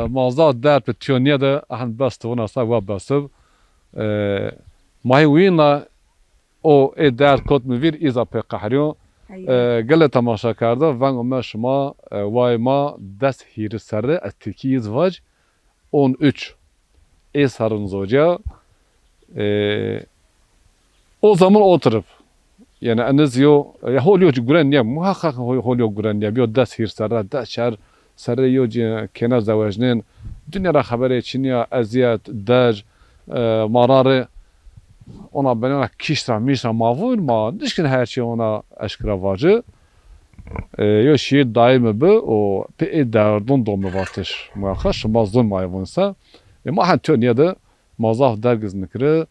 mazat der pe tiyoniye de ahan bast ona sa va bastıb. Mahi wina o der kot mi vir iza pe qahriyo. Gele tamaşa karda van oma şuma vay ma dest hiri serre az Türkiye izvac 13 sarın zoca. O zaman oturup yani eniz yo ya holuyor güren ya muhakkak holuyor güren ya bir dest hir serre dest şer serre yo kenar zavajnin dünya ra habere çiniya eziyet daj mararı ona bana kişra mişra mavur ma dişkin her şey ona aşkra vacı yo şiir daimi bu o pe derdon domu vatış muhakkak mazlum mayvunsa ma han tönya da mazaf dergiz nikre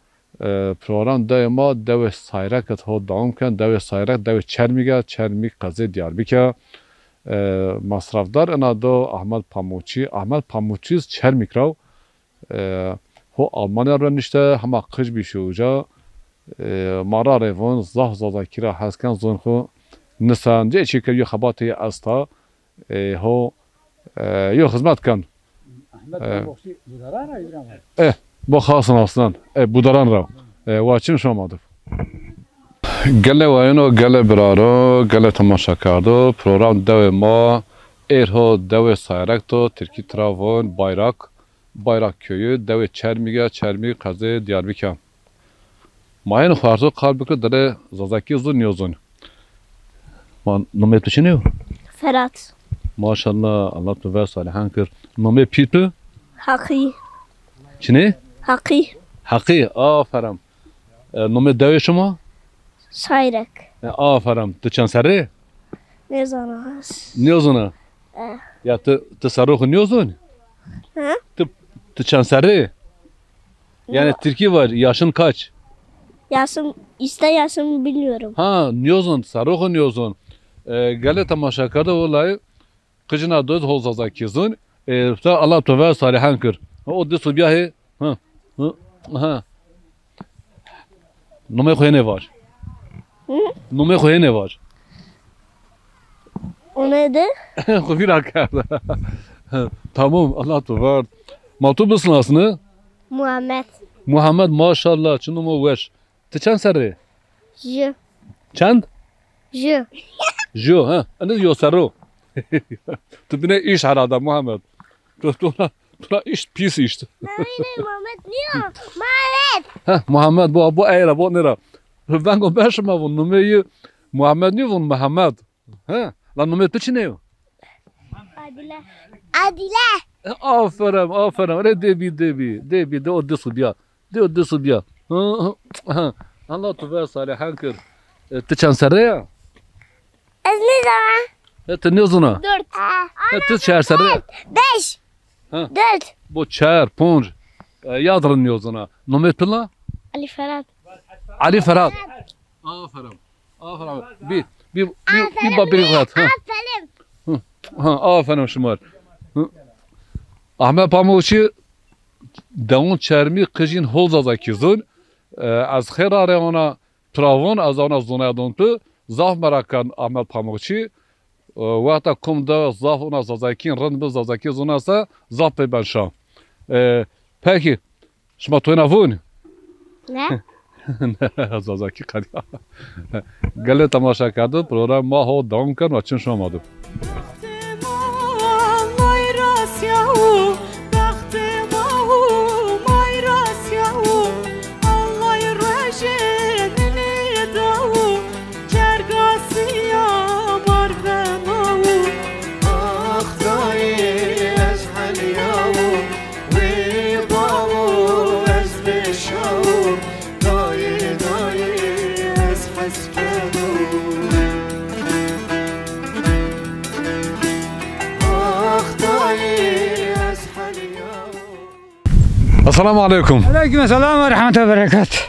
program daima dev sayrakat ho davam kan dev sayrak dev çermik qazi Diyarbakır masrafdar ana da Ahmet Pamuçi çermik rav ho Almanya ranişte hama kış bir şey uca mara revon zah kira haskan zon ho nisan ce çeker yo xabatı asta ho yo hizmet kan bu xasın aslan budaran rav vaçim şomadır gele vayno gele biraro gele tamaşa kardo program dev ma erho dev sayrakto Türkiye Travon Bayrak köyü dev çermik qazi Diyarbakır mayen xarzo qalbıkı dere zazaki zun yozun man nomet düşünüyor Ferhat maşallah Allah ve salihan kır nomet pitu Haki çine Haki aferin nomet dev şuma Sayrek aferin tıçan sarı ne zanahas ne yozuna ya tasarruhu ne yozun tıçan sarı yani Türkiye var yaşın kaç yaşım bilmiyorum ha ne yozun sarruhu ne yozun gale tamaşa karda olay kıcına doz hozaza kizun Allah tövbe salihan kır o de subiyahi ha nume koyene var nume koyene var o neydi? Bir dakika tamam Allah tövbe matub musun aslında Muhammed maşallah çunu mu veş tıçan sarı çand Jo ha ne yo sarı tu bine iş harada Muhammed tu iş pis işte Muhammed niye ha Muhammed bu ayra bu nera ben go başıma bu numeyi Muhammed niye bu Muhammed ha lan nume tu çine yo Adile aferin öyle debi de o desu biya Allah tövbe salihan kır tıçan sarı ya ne zaman? Te ne zona? 4 Te çer sarı 5 4 bu çer punj yadrın ne zona nomet pila Ali Ferhat aferin bir babiri kat ha aferin şumar Ahmet Pamuçi devon çermi kıjin holzaza kizun az xerare ona Travon az ona zona dontu zaf merakan Ahmet Pamuçi وقتا کم دا زاف اونا زازاکین رند به زازاکی زونا سا زاف به بنشام پکی شما توی نفون؟ نه زازاکی قدی گله تماشا کرده پروگرام ما ها دام کن و چون شما مادم السلام عليكم. عليكم السلام ورحمة الله وبركاته.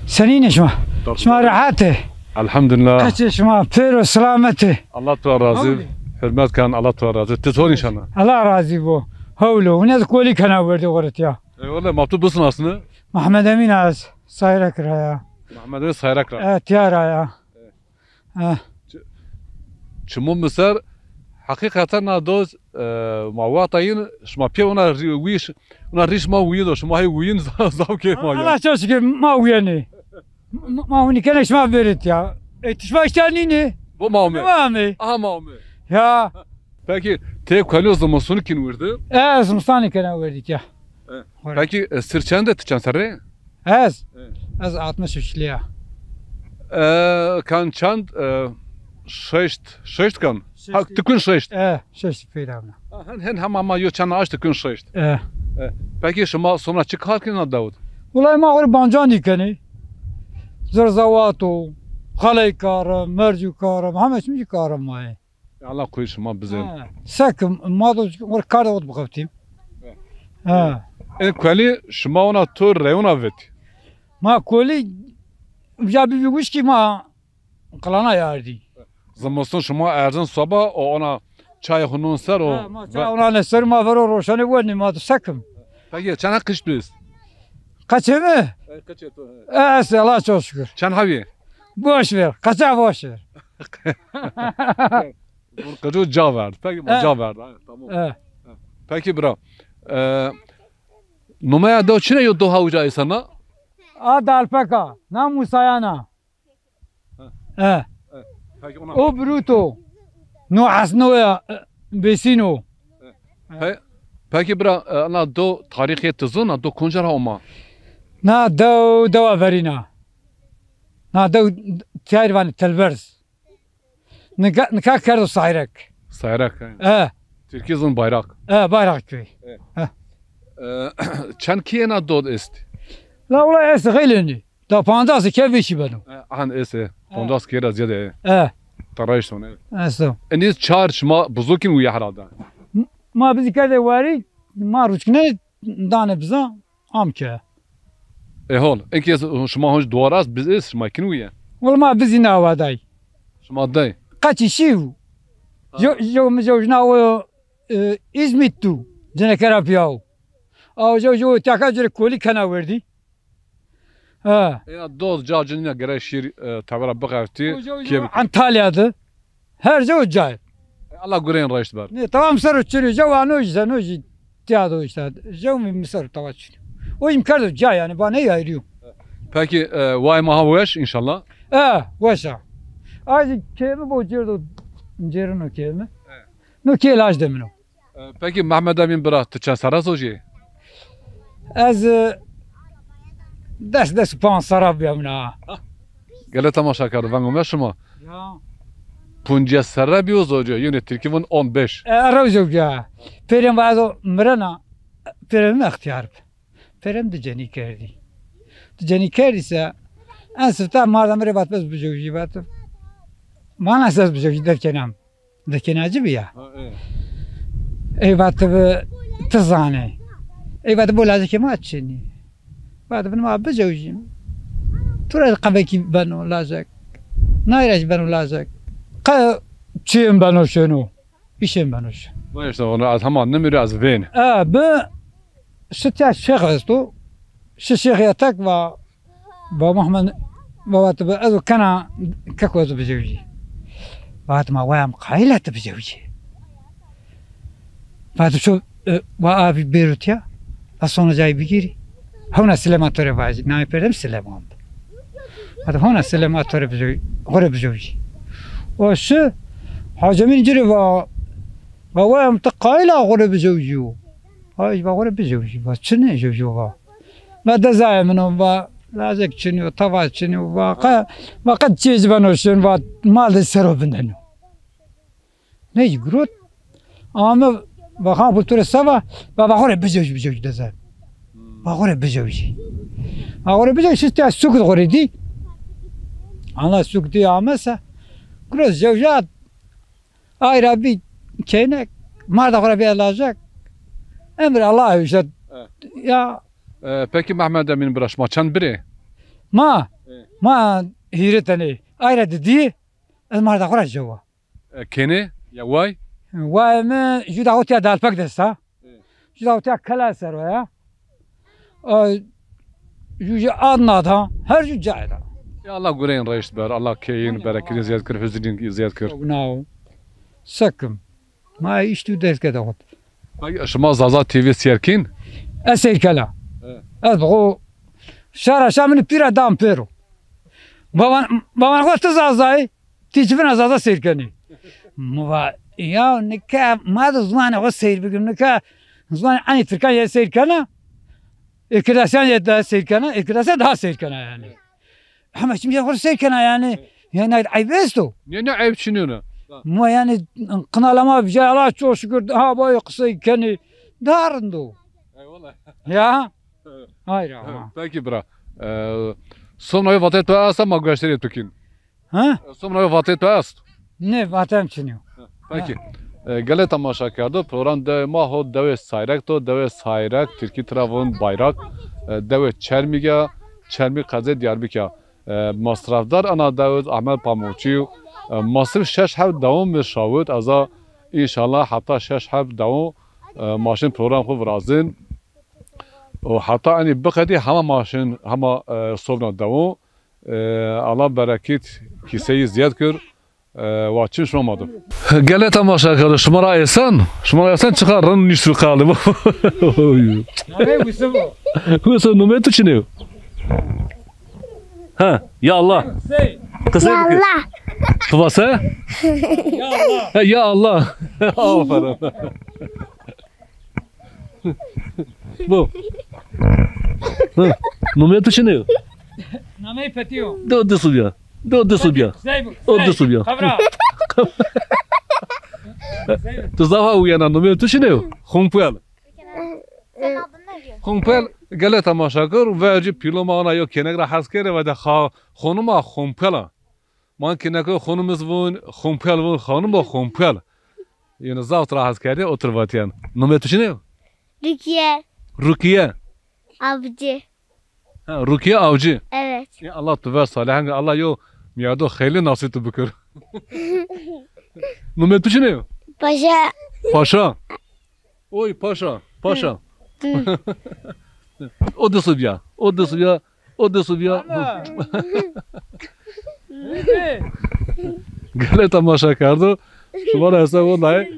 سنين شما راحته. الحمد لله. شما بخير وسلامته. الله تعالى راضي. Hürmet kan Allah tuğra razı. Tezor inşallah. Allah razı bu. Havlu. Ne koli kana verdi orada ya. Eyvallah mabtu busun aslında. Muhammed Emin az. Sayrak raya. Muhammed'in sayrak ra. Evet ya raya. Çumun misar hakikaten nadoz mavatayin şma piye ona wish ona riş ma wiyo şma hay wiyin zavke ma ya. Allah çok şükür ma uyani. Ma uni kana şma verit ya. Tişma iştani ne? Bu mavme. Mavme. Aha mavme. Ya. Peki tek kalıyor zaman sonu kim verdi? Sımstani kana verdik ya. Peki sırçan da tıçan sarı? Az. Az 63 lira. Kan çand şeşt kan. Hak tıkın şeşt. Şeşt filan. Hen hem ama yo çan aç tıkın şeşt. Peki şuma sonra çıkarken ne Davud? Vallahi ma var bancan dikeni. Zırzavatı, halay karım, mercü karım, hemesi mi karım var. Allah koy şuma bize. Sakım, ma da var karda ot bakıptım. En kvali şuma ona tur reyona vet. Ma koli ya bir güç ki ma kalana yardı. Zamasın şuma erzin sabah o ona çay hunun ser o. Ma çay ona ne ser ma var o roşanı var ma da sakım. Peki çana kış biz. Kaçı mı? Kaçı to. Allah çok şükür. Çan havi. Boş ver, kaça boş ver. Kaçı caver. Peki ma caver. Tamam. Peki bra. Numaya da çine yo doha uca sana. Ad alpaka, na musayana. Peki ona. O bruto. No asnoya besino. Peki bra ana do tarihi tezona do konjara oma. Na do verina. Na do tayvan telbers. Nika kardo sayrak. Sayrak. Türkiye'nin bayrak. Bayrak köy. Çan kiyena do est. La ola es gileni. Da pandası kevişi benim. Han ese. Pandas kera ziyade. Tarayış sonu. Eso. Eniz çağır ma buzukin uya herhalde. Ma bizi kade vari ma ruçkine dane biza amke. Hol. Enkes şuma hoş duaraz biz es şuma kin uya. Wal ma bizi navaday. Şuma day. Kaçı şiv. Jo jnawo İzmit'tu. Cenekera piyav. Jo takacır koli kana verdi. Ya doz cacınına göre şiir tavara bakartı. Antalya'da. Her jo cay. Allah gören reis var. Ne tamam sarı çürü jo anoji tiyado işte. Jo mi misar tavaç. O imkanı cay yani bana ne ayırıyor. Peki vay mahaveş inşallah. Başa. Ay kemi bu cerdo cerno kemi. No kelaj demino. Peki Mehmet Emin bırak tıçan saras hoji. Az dest pan sarab yamna. Gele tamaşa kardı ben gömer şuma. Ya. Punca sarabiyoz hoca yine Türkiye'nin 15. Arayacak ya. Perim bazı mrana perim ihtiyar. Perim de ceni kerdi. Ceni kerdiyse en sıfta mardam rebat bez bucuğu bat. Man asas bucuğu derkenam. Derkenacı bir ya. Eyvat bu tızane. Eyvat bu lazım ki maçını. بعد من ما بزوجين ترى قبكي بنو لازك نايرج بنو لازك تشيم بنو شنو بيشم بنوش ما işte onu tamam ne biraz vein. Bu ستة شيخ استو شيخ ياتك و محمد وات بأذو كان ككوز بزوجي بعد ما وام قايلة بزوجي بعد شو وأبي بيروتيا أصلا جاي بيجري هنا سليمان توري باجي نامي بيرم سليمان هذا هنا سليمان توري بزوجي غرب بزوجي وش حاجمين جري وام تقايلة غرب بزوجي هاي غرب بزوجي بس شنو زوجي ما دزاي منهم لازك شنو طبعا شنو ما قد تشيز بنو شنو ما لسرو بندنو نيجي قروت أما بخان بطول السبا غرب بزوجي دزاي غرب بزوجي غرب بزوجي شتى السوق غردي الله السوق دي عمسة كروز زوجات اي ربي كينك ما da غرب يلاجك امر الله يشد يا Peki Mehmet Emin bıraş maçan biri. ما هيرتني اي رد دي المرضى غرب جوا Keni ya vay. وما جود عوتيا دالبك دستا جود عوتيا كلا سرويا جوجي آدنادا هر جو جايدا Ya Allah gureyin reis ber. Allah keyin bereketi ziyad kır, hüzün ziyad kır. ناو سكم ما يشتو دس كده خد Şuma Zaza TV siyerkin. أسير كلا أبغو شارع شامل بيرا دام بيرو بابا خو تزازاي تجبنا زازا سير كني موا يا نكا ما زمان خو سير بقول نكا زمان أنا تركان يا سير كنا إكراسان يدا سير كنا إكراسان ده سير كنا يعني هم شمية خو سير كنا يعني عيبستو Ne ayıp çiniyorsun? مو يعني قنالما بجاي الله شو شكر ها باي قصي كني دارندو Eyvallah. يا هاي راه Peki bra. Somnoyu vatet to asa ma gösterit pekin. ها Somnoyu vatet to ast. نه واتم چنیو Peki. Gele tamaşa kardı. Program de maho deve sayrak to deve sayrak Türkiye tarafın bayrak deve çermiga çermi kaze Diyarbakır. Masrafdar ana Davud Ahmet Pamuçi masraf şeş hav devam meşavut aza inşallah hatta şeş hav devam ماشین پروگرام خوب رازن و حتی انی بقدی همه ماشین همه صبح دوام الله برکت کیسه زیاد کرد و چین شما مادم گله تماشا کرد شما را احسان چقدر رن نیست خاله ویسو نومه تو چی نیو ها یا الله قصه Ya Allah. Tuvasa ya Allah aferin bu nume tu çene نامه پتیو do subya do subya خبره tu zava uyana nume tu çene humpel humpel gele tamaşa kır ve ci pilomana yok kenegra haskere ve de khonuma humpela man kenekra khonumuz vun humpel vun khonuma humpel yani zavtra haskere oturvatiyan nume tu çene Rukiye. Rukiye. Avcı. Ha, Rukiye Avcı. Evet. Ya Allah tuver salih. Allah yo miyado khayli nasip tu bükür. Nume tu ne? Paşa. Paşa. Oy paşa. Paşa. O da subya. O da subya. O da subya. Gale tamaşa kardı. Şumara hesap olay.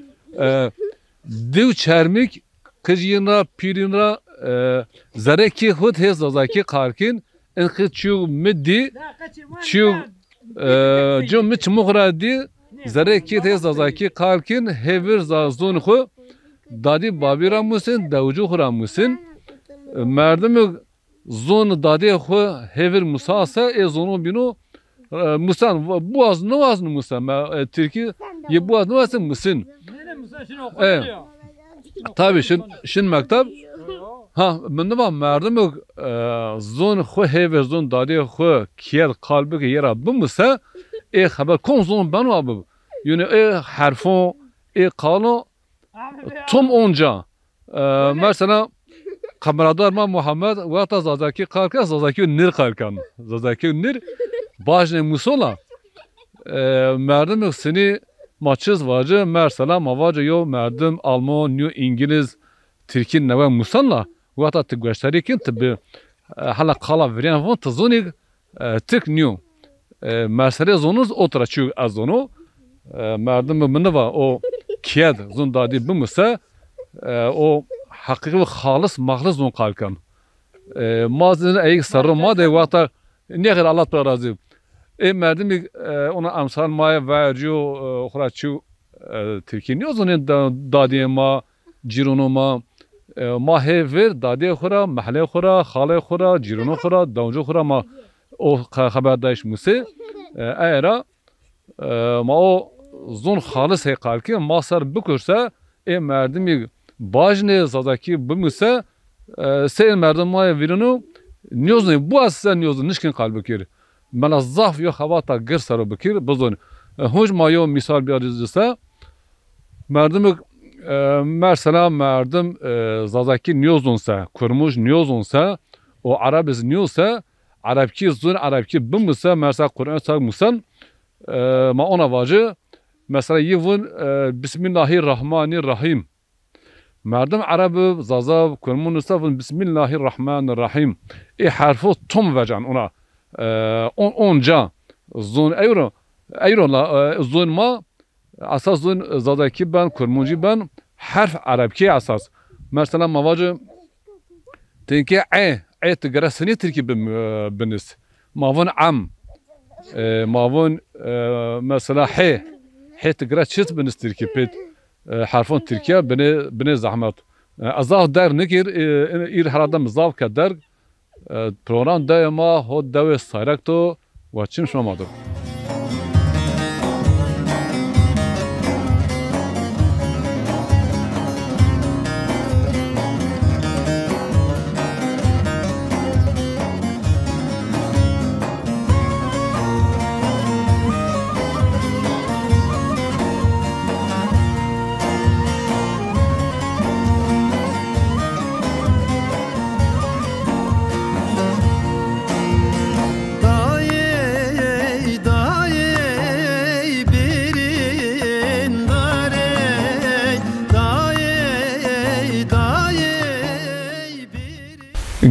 Div çermik kızına pirina zareki hut hez zaki karkin en kıçu middi çu cum mit muhradi zareki hez zaki karkin hevir zazun khu dadi babira musin davju khura musin merdum zon dadi khu hevir musasa e zonu binu musan boğaz nuvaz musan Türkiye ye boğaz nuvaz musin tabii şin mektep ha bende var merdum zon khu hever zon dadi khu kiel kalbi ki yera bu musa haber kon zon ben abi yani harfon kano tüm onca mesela kameradar ma Muhammed ve ta zazaki kalka zazaki nir kalkan zazaki nir bajne musola merdum seni maçız vacı mesela mavacı yo merdum Alman New İngiliz Türkiye neve musanla ve ta tıgveşteri kin tabi hala kala veren von tazoni Türk New mesela zonuz otra çu azonu merdum meneva o kiyad zon dadi bu musa o hakiki ve halis mahlis zon kalkan mazın ayık sarı madde ve ta ne kadar Allah ta razı merdum ona amsal maya veriyor xuraçu Türkiye ne zonin dadi ma cirono ma hever dadi xura mahalle xura xale xura cirono xura davcu xura ma o xaberdaş musa era ma o zon halis hay kalki ma sar bükürse merdum bajne zazaki bu musa se merdum ma virino niyozne bu asla niyozne nişkin kalbi kiri mala zaf yo havata gir sarı bikir buzun hoş mayo misal bir arızsa merdum mesela merdum zazaki niyozunsa kurmuş niyozunsa o arabiz niyozsa arabki zun arabki bu musa mesela Kur'an sak musan ma ona vacı mesela yevun Bismillahirrahmanirrahim. Merdem Arabı zaza kurmun ustafın Bismillahirrahmanirrahim. Harfu tom vecan ona. Onca zon euro la zon ma asas zon zadaki ben kurmunci ben harf Arabki asas. Mesela mavacı tenki tigara seni Türkiye biniz. Mavun am. Mavun mesela tigara çift biniz Türkiye pet. حرفون ترکیه بنه زحمت ازاو در نگیر ایر هرادا مزاو که در پروران دایما هود دوی سایرکتو و چیم شما مادر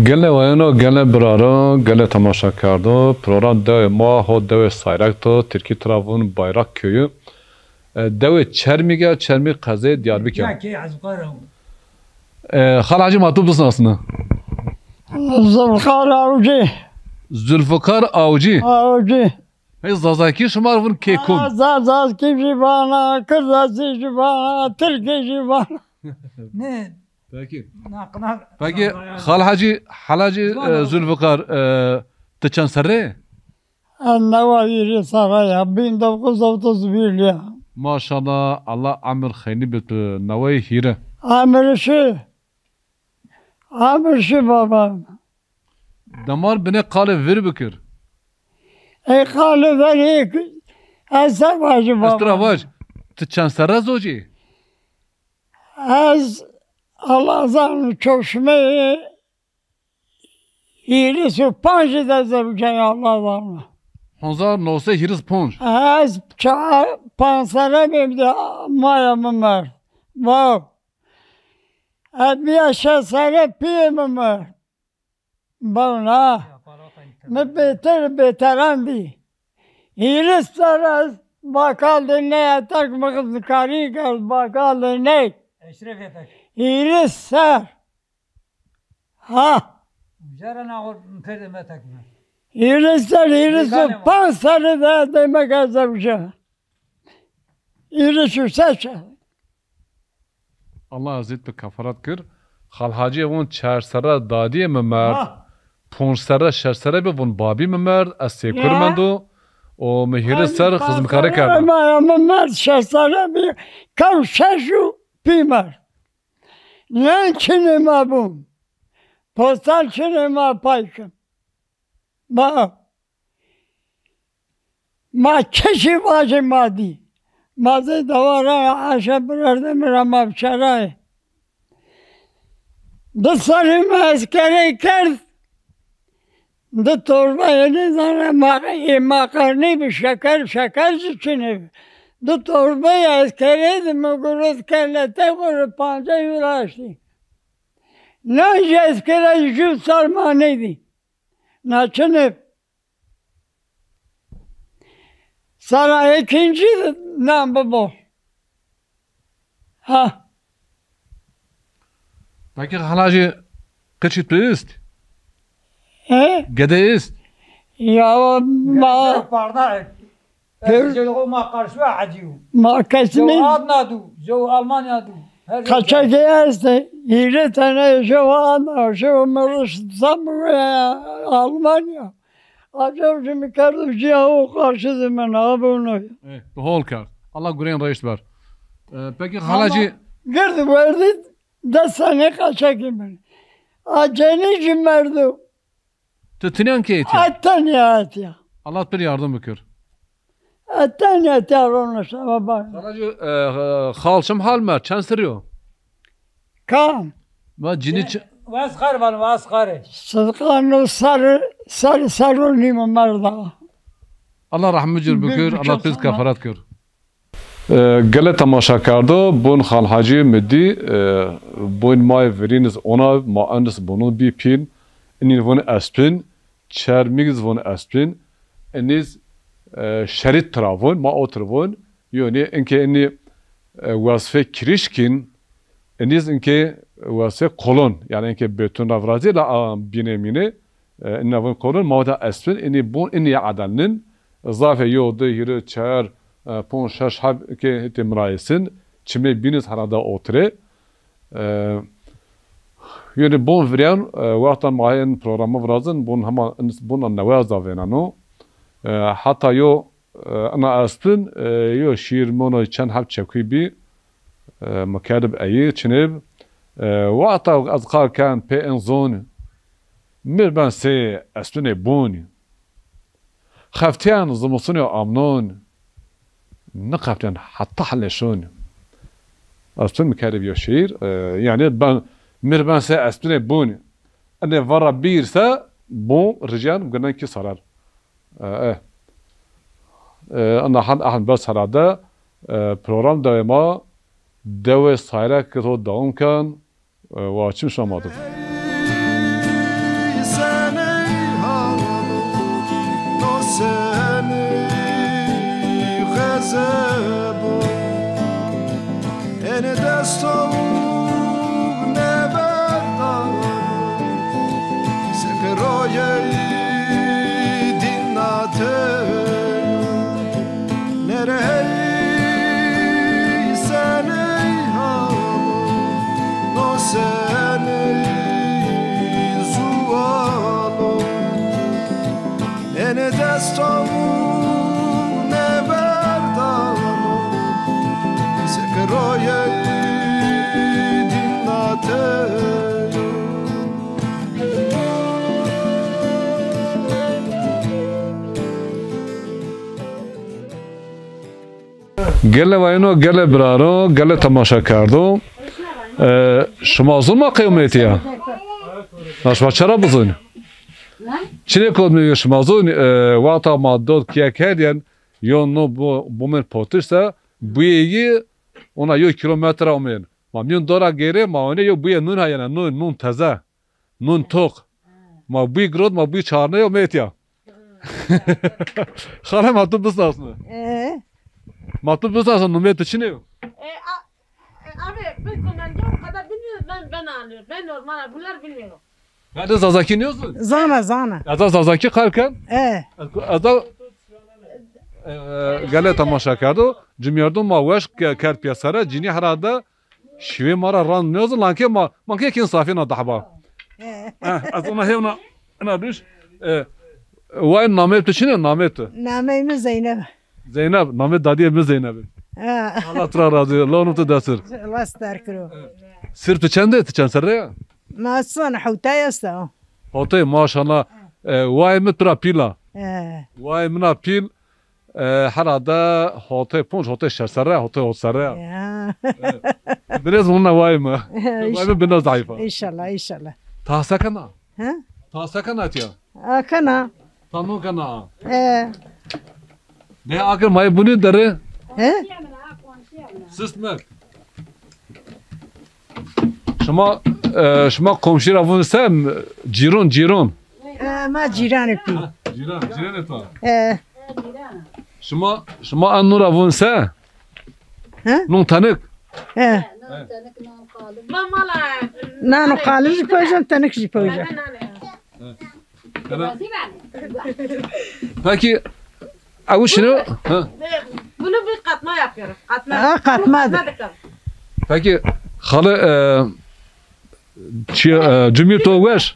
گله وایانو گله برارو گله تماشا کردو پروگرام دو ما هو دو سایرکتو ترکی ترافون bayrak köyü دو çermi قزه Diyarbakır. Halacı matub musun aslında? Zülfikar Avcı. Zülfikar Avcı. Avcı. Zazaki şumar vun kekun. Zazaki jibana, kızası jibana, Türkiye jibana. Ne? Peki. Nakna. Peki Halacı Zülfikar tıçan sarı? Nevayiri Saraya 1931 ya. Maşallah Allah amir khayni bit nevay hire. Amirşi babam. Damar bine kale ver bikir. Kale verik. Esavacı babam. Estravac. Tıçan sarı zoci. Allah'tan çoşmeyi iyisi panjı da zevceyi Allah'tan. Hanzar nose hiriz ponj. Az pansara bimde mayamım var. Wow. Bir şahsare piyemim var. Bana. Me beterandi. Iris saraz bakal ne yatak mı kari kal bakal ne. Eşref yatak. Iris sar. Ha. Jara nağır perde yatak mı? Iris pansarı da demek azabca. Iris saça. Allah azit bir kafarat kır. Halhacı evun çersara dadiye memerd. Ponşsara şersara be vun babi memerd. Az sekurmendo. O mehire ser hizmkare kardın. Memerd şersara bir kavşaşu pimar. Ne çinema bu? Postal çinema payşım. Bak. Ma keşi vacı madi. Mazı davara aşağı birerde miramab şaray. Da sarım askeri kert. Da torba yedi zara makarni bir şeker içine. Da torba askeri de muguruz kellete vuru panca yuraştı. Ne askeri şu sarmanıydı. Naçınıp. Sana ikinci nam bu. Ha. Peki halacı kaçıp ist? Gede ist? Ya ma. Bardak. Perjelo ma karşı acıyor. Ma kesmi. Jo adnadu, jo Almanya'du. Kaça geldi? İri tane şu an, şu Mırış Samur'a Almanya. Acaba şimdi kardeşim o karşıdı ben abi onu. Bu holkar. Allah güren reis var. Peki halacı. Girdi verdi. Da sene kaça kimin? Aceni cimmerdi. Tütünen ki eti. Attan ya et ya. Allah bir yardım bükür. Attan ya et ya onu sana bak. Halacı halşım halmer çan sırıyor. Kam. Ve cini Vaskar var vaskar. Sıdkanı sarı nimo merda. Allah rahmet bükür. Allah biz kafarat kör. Gele tamaşa kardo bun Xan Hacı Medi bun may veriniz ona ma andes bunu bir pin inin bunu aspin çermiz bunu aspin eniz şerit travon ma otrvon yani inke eni vasfe kirişkin eniz inke vasfe kolon yani inke beton ravrazi la binemine inavon kolon ma da aspin eni bun eni adalnin zafe yodu yürü çağır pon şaş hab ke temrayesin çime biniz harada otre yani bon vrian vaqtan mayen programı vrazın bun hama bun nawaza venano hatta yo ana aspin yo şiir mono çan hab çekubi makadib ayi çinib vaqta azqar kan pe en zone mir ben se aspin boni خفتيان زمصني أمنون نقفتيان حتى حلشون أصلا مكارب يشير يعني بان مربان سا أسبني بوني أنا فرا بير سا بون رجال قلنا كي صرار أنا حن أحد بس هذا برنامج دائما دوا صايرة كتو داون كان واشم شماده Ene destou neverdam Sekeroye dinate Nerey seney ham No seney zualo Ene destou Sekeroye dinate گله وینو گله برارو گله تماشا کردو شما زما قیمتیه نشما چرا بزن چنین کد میگه شما زن وقتا ما داد کیا کردین یا نو بومن پاترسه بویی ona yo kilometre omen ma miyon dora gere ma one yo buye nun hayana nun taze nun tok ma buy grod ma buy çarne yo metya xale ma tu bisasın ma tu bisasın nu met içine yo abi biz kullanacağım kadar bilmiyoruz ben anlıyorum ben normal bunlar bilmiyor hadi zazaki ne olsun Zana ada zazaki kalkan ada gale tamaşa kardo cimyardum ma weş kar piyasara cini harada şive mara ran ne olsun lanke ma ke kin safina dahba azona hevna ana düş vay namet içine namet Nameyimiz Zeynep. Zeynep namet dadiye mi Zeynep Allah tra razı Allah onu da sır Allah starkro. sır tçende tçansere ya Ma son hutaya sta. Otay maşallah vay mi tra pila vay mina pil harada hote ponç hote şersere hote otsere biraz bununla vay mı vay mı biraz zayıf İnşallah ta sakana ta sakana ya Kana tanu kana ne akır may bunu dere sistmek şuma komşu ravun sen ciron ma ciran pi ciran eto شما انور avun se nun tanık Nano qalı jipojam tanık jipojam peki avu şunu bunu bir katma yapıyoruz katmadır peki halı cumhur toğuş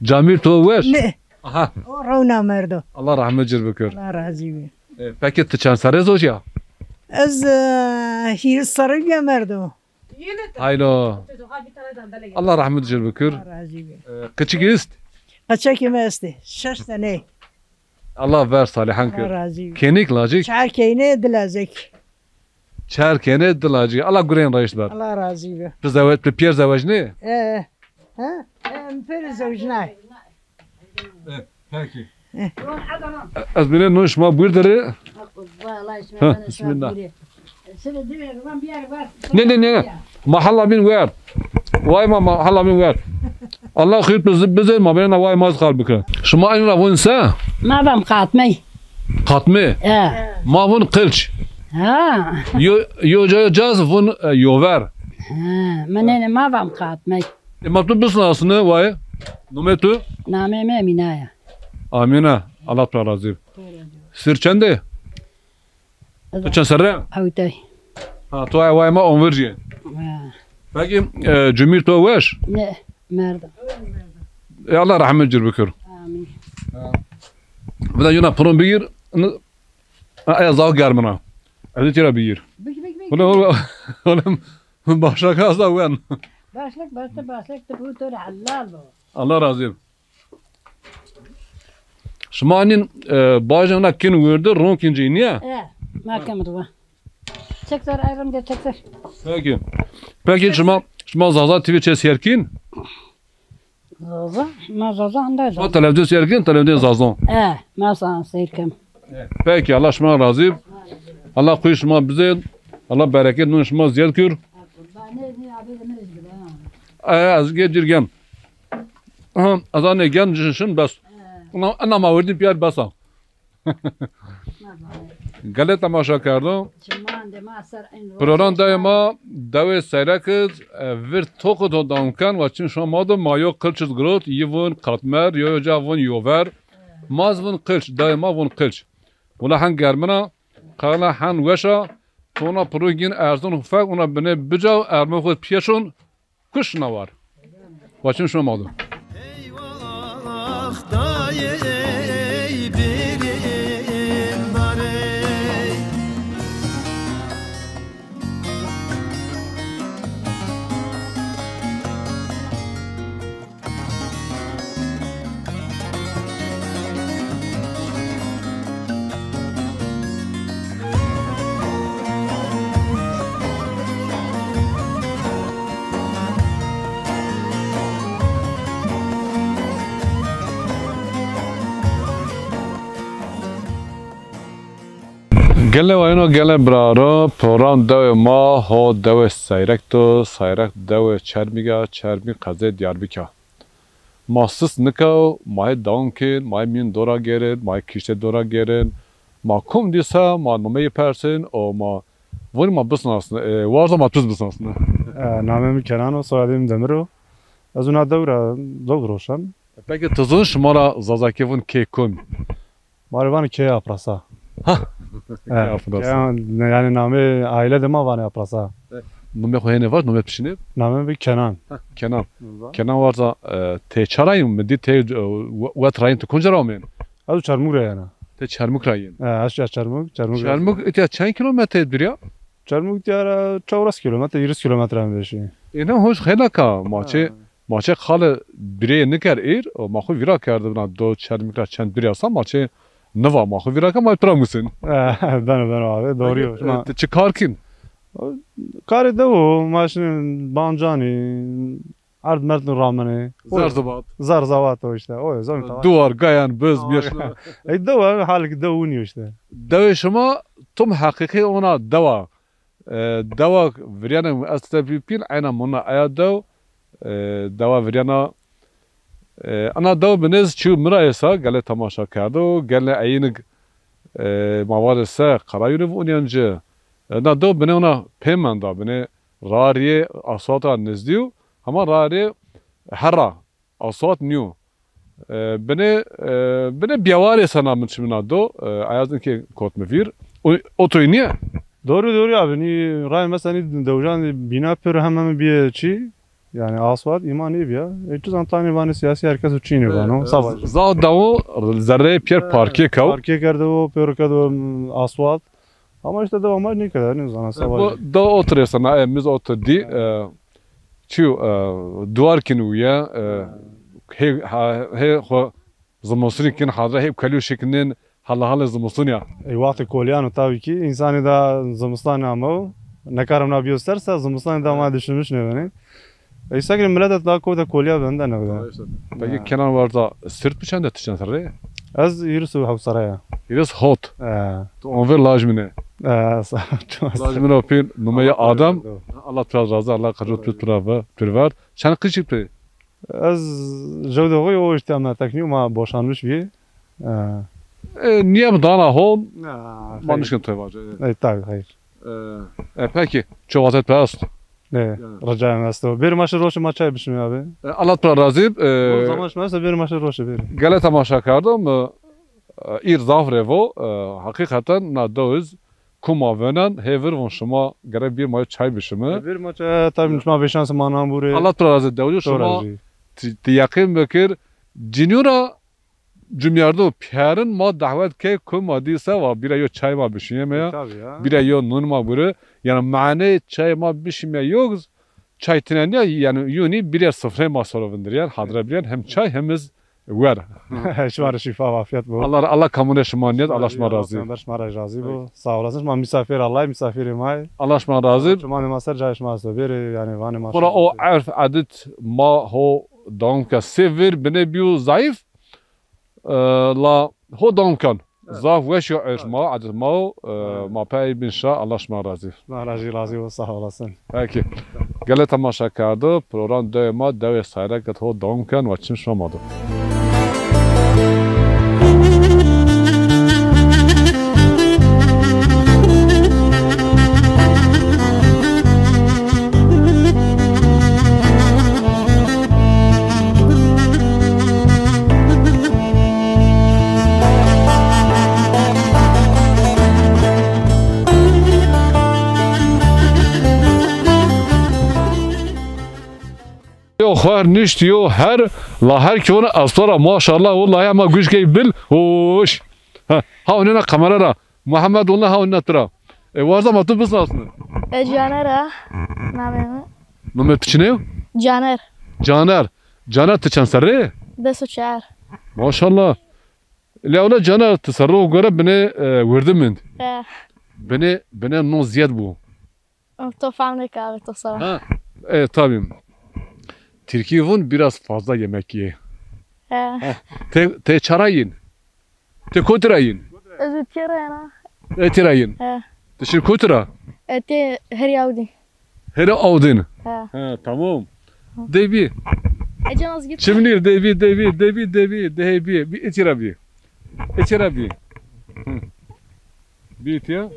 Camir toğuş ne aha Rona merdo Allah rahmet cirbekör Allah razı olsun peki tçan sarez hoca az hir sarıya merdo haylo Allah rahmet cirbekör küçük ist kaçak yemesti şaş tane Allah ver salihan kör kenik lacik çar keyne dilazek çar kene dilacik Allah guren reis ver Allah razı olsun Zavet Pierre Zavaj ne per zavjnay peki az bile noş ma buyur dere bismillah Ne. Mahalla bin ver. Vay mahalla bin ver. Allah khayr bize ma bena vay maz kalbika. Şuma aynı ravun sa. ما بم خاتمي Katme. Ma vun qilch. ها Yo jaz vun yover. من أنا ما بم خاتمي Ma tu bisna aslında vay. Numetu. نامي ما منايا Amina. Allah razı. Sirçende. Kaçan serre? أو تي Ha tu ay vay ma onverji. Peki cümür to veş. لا مرضى Allah rahmet cirbekür. آمين Bir de yine pron bir ay zav germana. Evde tira bir. Oğlum başa kaza wen. باشلك تفوتوا علال Allah razı olsun. Şmanin bajana kin verdi ronkinci niye? ما كم روا تكسر أيضا ده تكسر Peki şma zaza TV çeserkin? زازا ما زازا عنده O televizyon serkin, televizyon zazon. ما صار سير كم Peki Allah şma razı olsun. Allah kuy şma bize Allah bereket nun şma ziyad kür. Az geçirgen. Azan egen jişin bas. Ana ma verdim piyar basa. Gale tamaşa kardom. Program daima davet sayrakız vir toku to damkan ve çin şama da mayo kılçız grot yivun katmer yoja vun yover maz vun kılç daima vun kılç. Ula han germana qala han weşa tona progin erzon ufak ona bine bicav erme xud piyeşon kuş navar. Ve çin şama da. Gele vayno gele braro program deve ma ho deve sayrak deve çermi kaze Diyarbika. Mahsus nikav may donkin may min dora gerin may kişte dora gerin ma kum disa ma numeyi persin o ma vur ma bisnasın varsa ma tuz bisnasın. Namem Kenan o soyadım Demiro. Az ona devra dogroshan. Peki tuzun şmara zazakevun ke kum. Marvan ke aprasa. Yani yani name aile de ma vane aprasa. Nume koyene var nume pişini. Namem bir Kenan. Kenan. Kenan varsa te çarayım mı di te wat rayın tu konjara men. Az çarmuk rayana. Te çarmuk rayın. Az çarmuk. Çarmuk ite çay kilometre bir ya. Çarmuk diyara 400 kilometre 100 kilometre mi beşi. Ne hoş helaka maçe xale bire nikar o maxu vira kardı bana do çarmukla çend bir yasa maçe neva maxu vira ka may pramusin. Ben abi doğru. Çıkarkin. Kare de o maşının bancani ard mert'in ramani. Zarzavat o işte. O zaman. Duvar gayan bez yaşlı. Duvar halik davuniyor işte. Dava şuma tum hakiki ona dava. Dava vriyana astapipin ayna mona ayadav dava vriyana ana dav beniz çu miraysa gale tamaşa kardo gale ayinig mavarsa qarayunu unyancı. Na dav beni ona pemanda beni rariye asata nizdiu ama rariye herra asat niu. Beni biavare sana mınçmına do ayazın ki kotmevir otoy niye? Doğru abi. Ni ray mesela devran bina per hemen bir çi yani asfalt imani bir ya. Hiç zantani vani siyasi herkes uçini vano. Savaş. Za davu zerre pier parke kav. Parke kardı o per kadı asfalt. Ama işte devam var ne kadar ne zaman savaş. Da oturuyorsan ayımız oturdi. Çu duvar kinuya he zamanın kin hazır hep kalıyor şeklinde hala zamanın ya. Vakti kolyanı tabii ki insanı da zamanın ama ne kadar ne biyosterse zamanın da ama düşünmüş ne beni. İstakil millet daha koyda kolya bende ne kadar. Peki Kenan varsa sırt biçen de tişen sarı. Az yürüsü havsaraya. Yürüs hot. Onver lajmine. Lazım opin numaya adam. Allah biraz razı Allah kacot pitrava pirvar. Sen kışık pe. Az jevde o işte tekniği ma boşanmış bir. Niye mi dana hol? Manışkın toy var. Evet tabii hayır. Peki. Çok adet past. Ne? Racayım aslında. Bir maçı roşu maçay bişim abi. Allah biraz razı. O zaman şmaysa bir maçı roşu bir. Gale tamaşa kardım. İr zavrevo hakikaten nadoz kumavenan hever von şuma gare bir maç çay bişimi. Bir maça tabii şma beşansı manan buri. Allah biraz razı devlet şuma tiyakim bekir Cinura cümlerde piyarın ma davet ke kumadiyse va bir ayo çay ma bişimeye bir ayo nun ma buri yani mane çay ma bişimeye yok çay tinenya yani yuni bir sıfır ma soravindir yani hadra bilen hem çay hemiz var. Şmara şifa afiyet bu. Allah kamune şmaniyet Allah şma razı. Allah şma razı bu. Sağ olasın. Ma misafir Allah misafirim ay. Allah şma razı. Şma ne masar cay şma bir yani vani maş. Bura o arf adet ma ho danka sever bene biu zayıf. La ho dankan. Zaf ve şu ma adet ma pay bin şa Allah şma razı. Ma razı bu sağ olasın. Peki. Gele tamaşa kardı. Program dövma döve sayrak kat ho dankan ve çim şamadı. Yo xwar nisht yo her la her ki ona aslara maşallah vallahi ama güç key bil hoş. Ha onuna kamerara Muhammed Allah ha onuna tura. Varza matı biz nasıl? Caner namı. Numet içine? Caner. Caner tıçan sarı? Desuçar. Maşallah. Levla Caner tasarruf göre beni verdimin. Beni non ziyad bu. To famne kahve to sana. Ha. Tabii. Türkiye'nin biraz fazla yemek ye. Te çarayın. Te kotrayın. Ezutira. Etirayın. Te şir kotra. Te her yavdin. Her avdin. Ha tamam. Devi. Ecanaz git. Şimnir devi bir etirabi. Etirabi. Bit ya.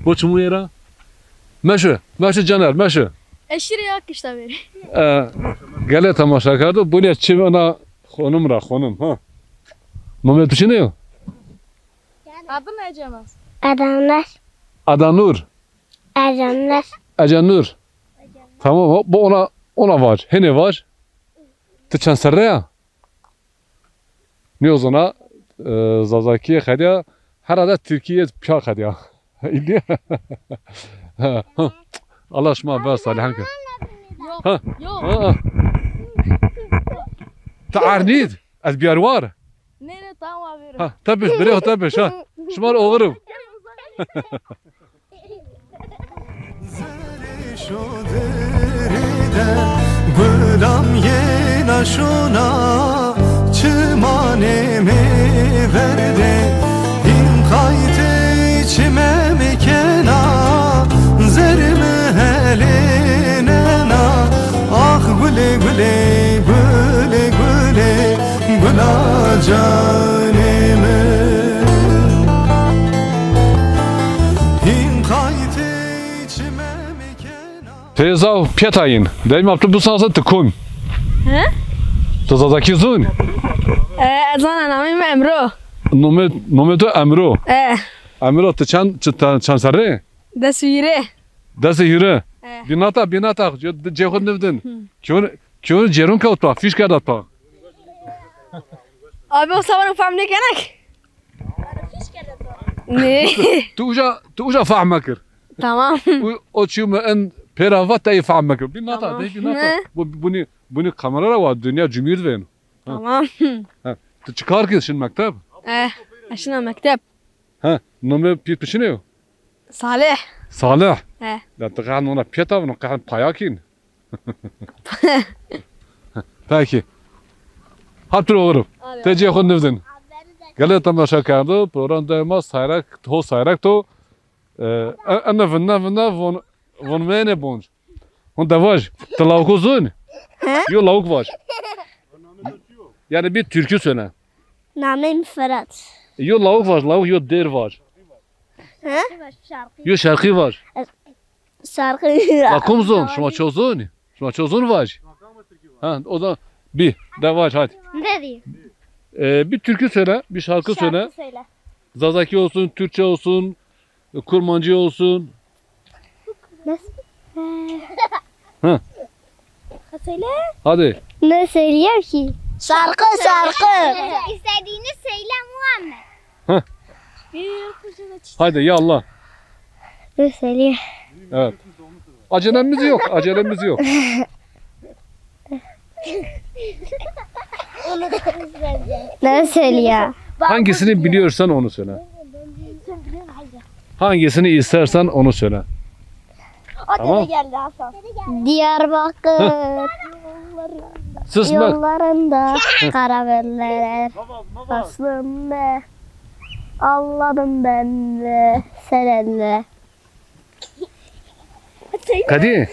Bu çumu yera. Meşe Caner meşe. Eşiri yak işte beri. Gele tamaşa kardı. Bu ne çivi ona xonum ha. Mehmet için ne? Adın ne Canaz? Adanur. Tamam bu ona var. Hene var. Tıçan sarı ya. Ne o zaman? Zazakiye khadiya. Herhalde Türkiye pya khadiya. İdi. Allah şma ver Salihan ki. Yok. Ta'arnid. Az biyarwar. Ne tamam abi. Ha tabiş ha. Şmar oğurum. Gulam yena şuna çimane mi verde in kayte içime mekena zerme helenena ah güle gula canime in kayte içime mekena Teza pietayın. Deyim yaptı bu sanatı tıkun. He? Tezadaki zun. Zana namim Emro. Nometo Emro. Emro çan sarı. Desi yürü. Binata. Cehun nevdin. Kyon cerun kavutma. Fiş kadatma. Abi o sabah ufam ne kenek? Ne? Tu uca fahmakır. Tamam. O çiğme en peravat da fahmakır. Binata. Bunu kamerara var. Dünya cümhur verin. Tamam. Tu çıkar ki şimdi mektep. Aşına mektep. Nome piyet ne? Salih. La tığan ona piyeta onu kahan payakin. Peki. Hatır oğlum. Tece yakın nevdin. Gel tamaşa kardı. Program daima sayrak to. Ana vınna von mene bonj. Hon da var. Talavuk uzun. Yo lavuk var. Yani bir türkü söyle. Namim Ferhat. Yo lavuk var, lavuk yo der var. Yo şarkı var. Şarkı. Lakum zon, şuma çozun. Şuma çozun var. Ha, o da bir de var hadi. Ne diyeyim? Bir türkü söyle, bir şarkı söyle. Söyle. Zazaki olsun, Türkçe olsun, Kurmancı olsun. Nasıl? Ha. Söyle. Hadi. Ne söylüyor ki? Şarkı. İstediğini söyle Muhammed. Ha. Hadi ya Allah. Ne söylüyor? Evet. Acelemiz yok. Ne söylüyor? Hangisini biliyorsan onu söyle. Hangisini istersen onu söyle. Tamam. Diyarbakır Sus bak. yollarında karaveller aslında Allah'ım ben de seninle. Kadi.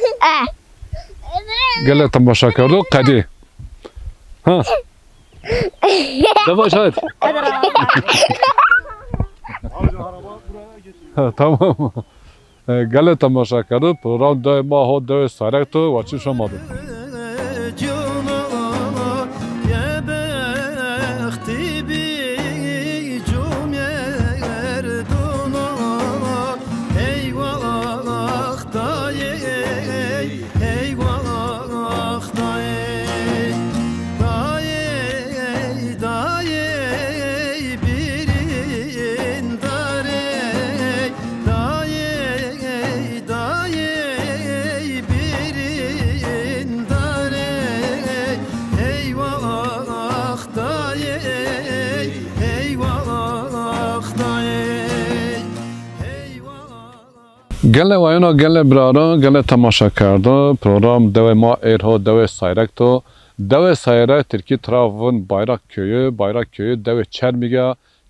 Gel tamaşa kardo kadi. Ha. Yavaş hadi. Tamam. Gel tamaşa kardo. Program daima ho döv sarak to vaçı şamadı. Gel vayana gel brara gel tamaşa karda program devema erho deve sayrak to deve sayrak Türkiye Trabzon Bayrak köyü deve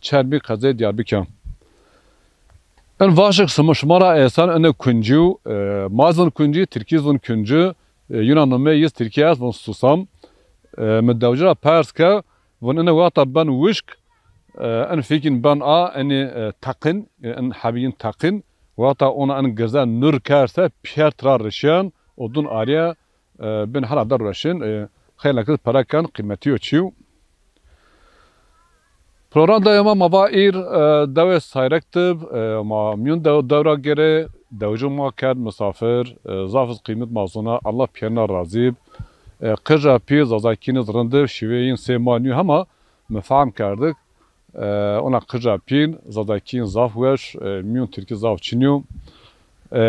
Çermik Kazı Diyarbakır. En vaşık smışmara esan ene kuncu mazın kuncu Türkiye zon kuncu Yunanlıme yiz Türkiye zon susam medavcıra Perska von ene vata ben vışk en fikin ben eni takın en habiyin takın Vata ona en güzel nur kerse piyer trar rişen odun arya ben hala dar rişen xeyla kız para kan kıymeti ölçüyor. Program daima mabair deve sayraktıb ma myun devra gere devcu ma kad misafir zafız kıymet mazuna Allah piyerna razib qırja pi zazakiniz rındı şiveyin semaniyo ama mefaham kardık ona qırja pin zadakin zaf veş myun Türkiye zaf çiniyo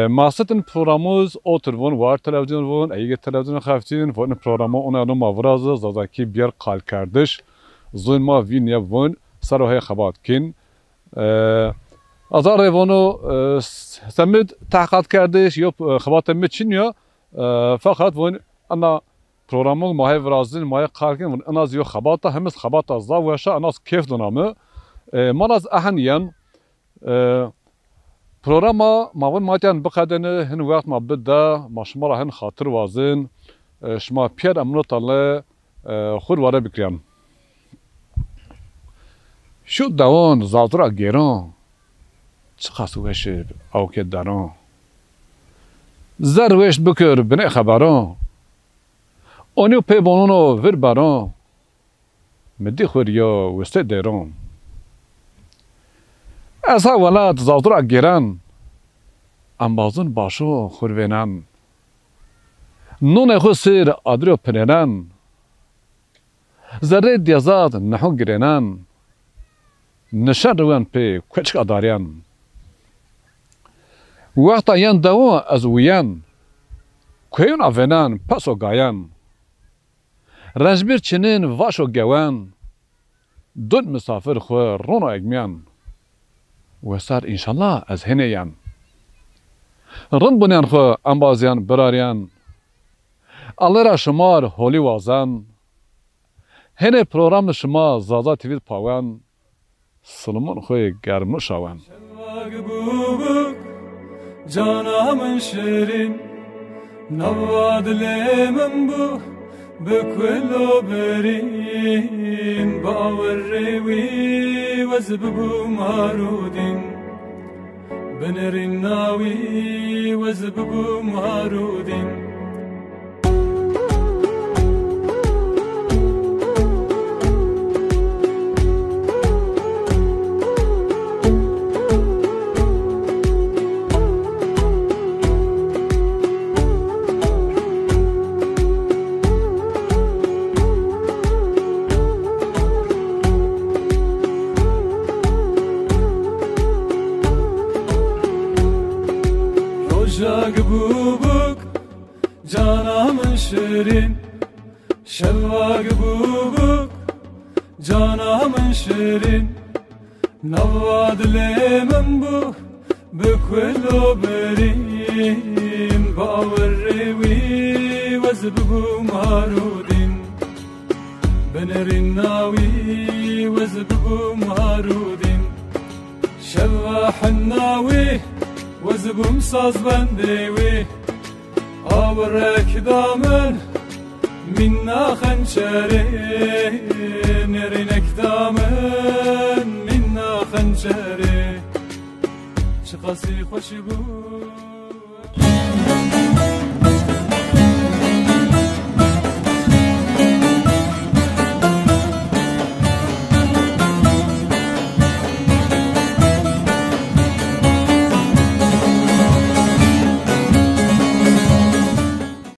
Masettin programımız otur var televizyon var ege televizyon xaftin von programı ona mavrazı zazaki bir kal kardeş zulma vin ya von sarohe xabat kin azar evonu semid tahqiqat kardeş yok xabat emmet çiniyo fakat von ana programı mahe vrazın mahe kalkin von anaz yok xabata hemiz xabata zav anaz keyf donamı manaz ahaniyan Programa mavun matiyan bıkadını hin vaqt ma bida maşmara hin xatır vazın şma piyer emnot alle xur vara bikriyan. Şu davon zaltıra geron çıkası veşir avket daron. Zar veş bükür bine xabaron. Onu peybonuno vir baron. Medi xur yo veste deron. Esa velat zavtura giran ambazun başo xurvenan nune xusir adrio penenan zerre diyazad nahu girenan nişan ruan pe kweçk adaryan Vaqta yan dawo az wiyan kuyun avenan paso gayan Rajbir çinin vaşo gewan dun misafir xwe rono egmiyan وصار إن شاء الله از هنيان رن بنيان خو أنبازيان براريان الله را شمار هولي وازان هنه پروگرام شما زازا تیوید پاوان سلمان خوی گرم شوان Canamın şirin Navad lemen bu Bekvelo berin Baverrevi Vezbbu marudin Benerin navi Vezbbu marudin Rojak bubuk Canamın şirin Şevvak bubuk Canamın şirin Navad lemen bu Bekvelo berin Baverrevi Vezbbu marudin Benerin navi Vezbbu marudin Şevvahan navi وزبم ساز بندوي أبرك دامن منا خنشري نرينك دامن منا خنشري شقاسي خوش بو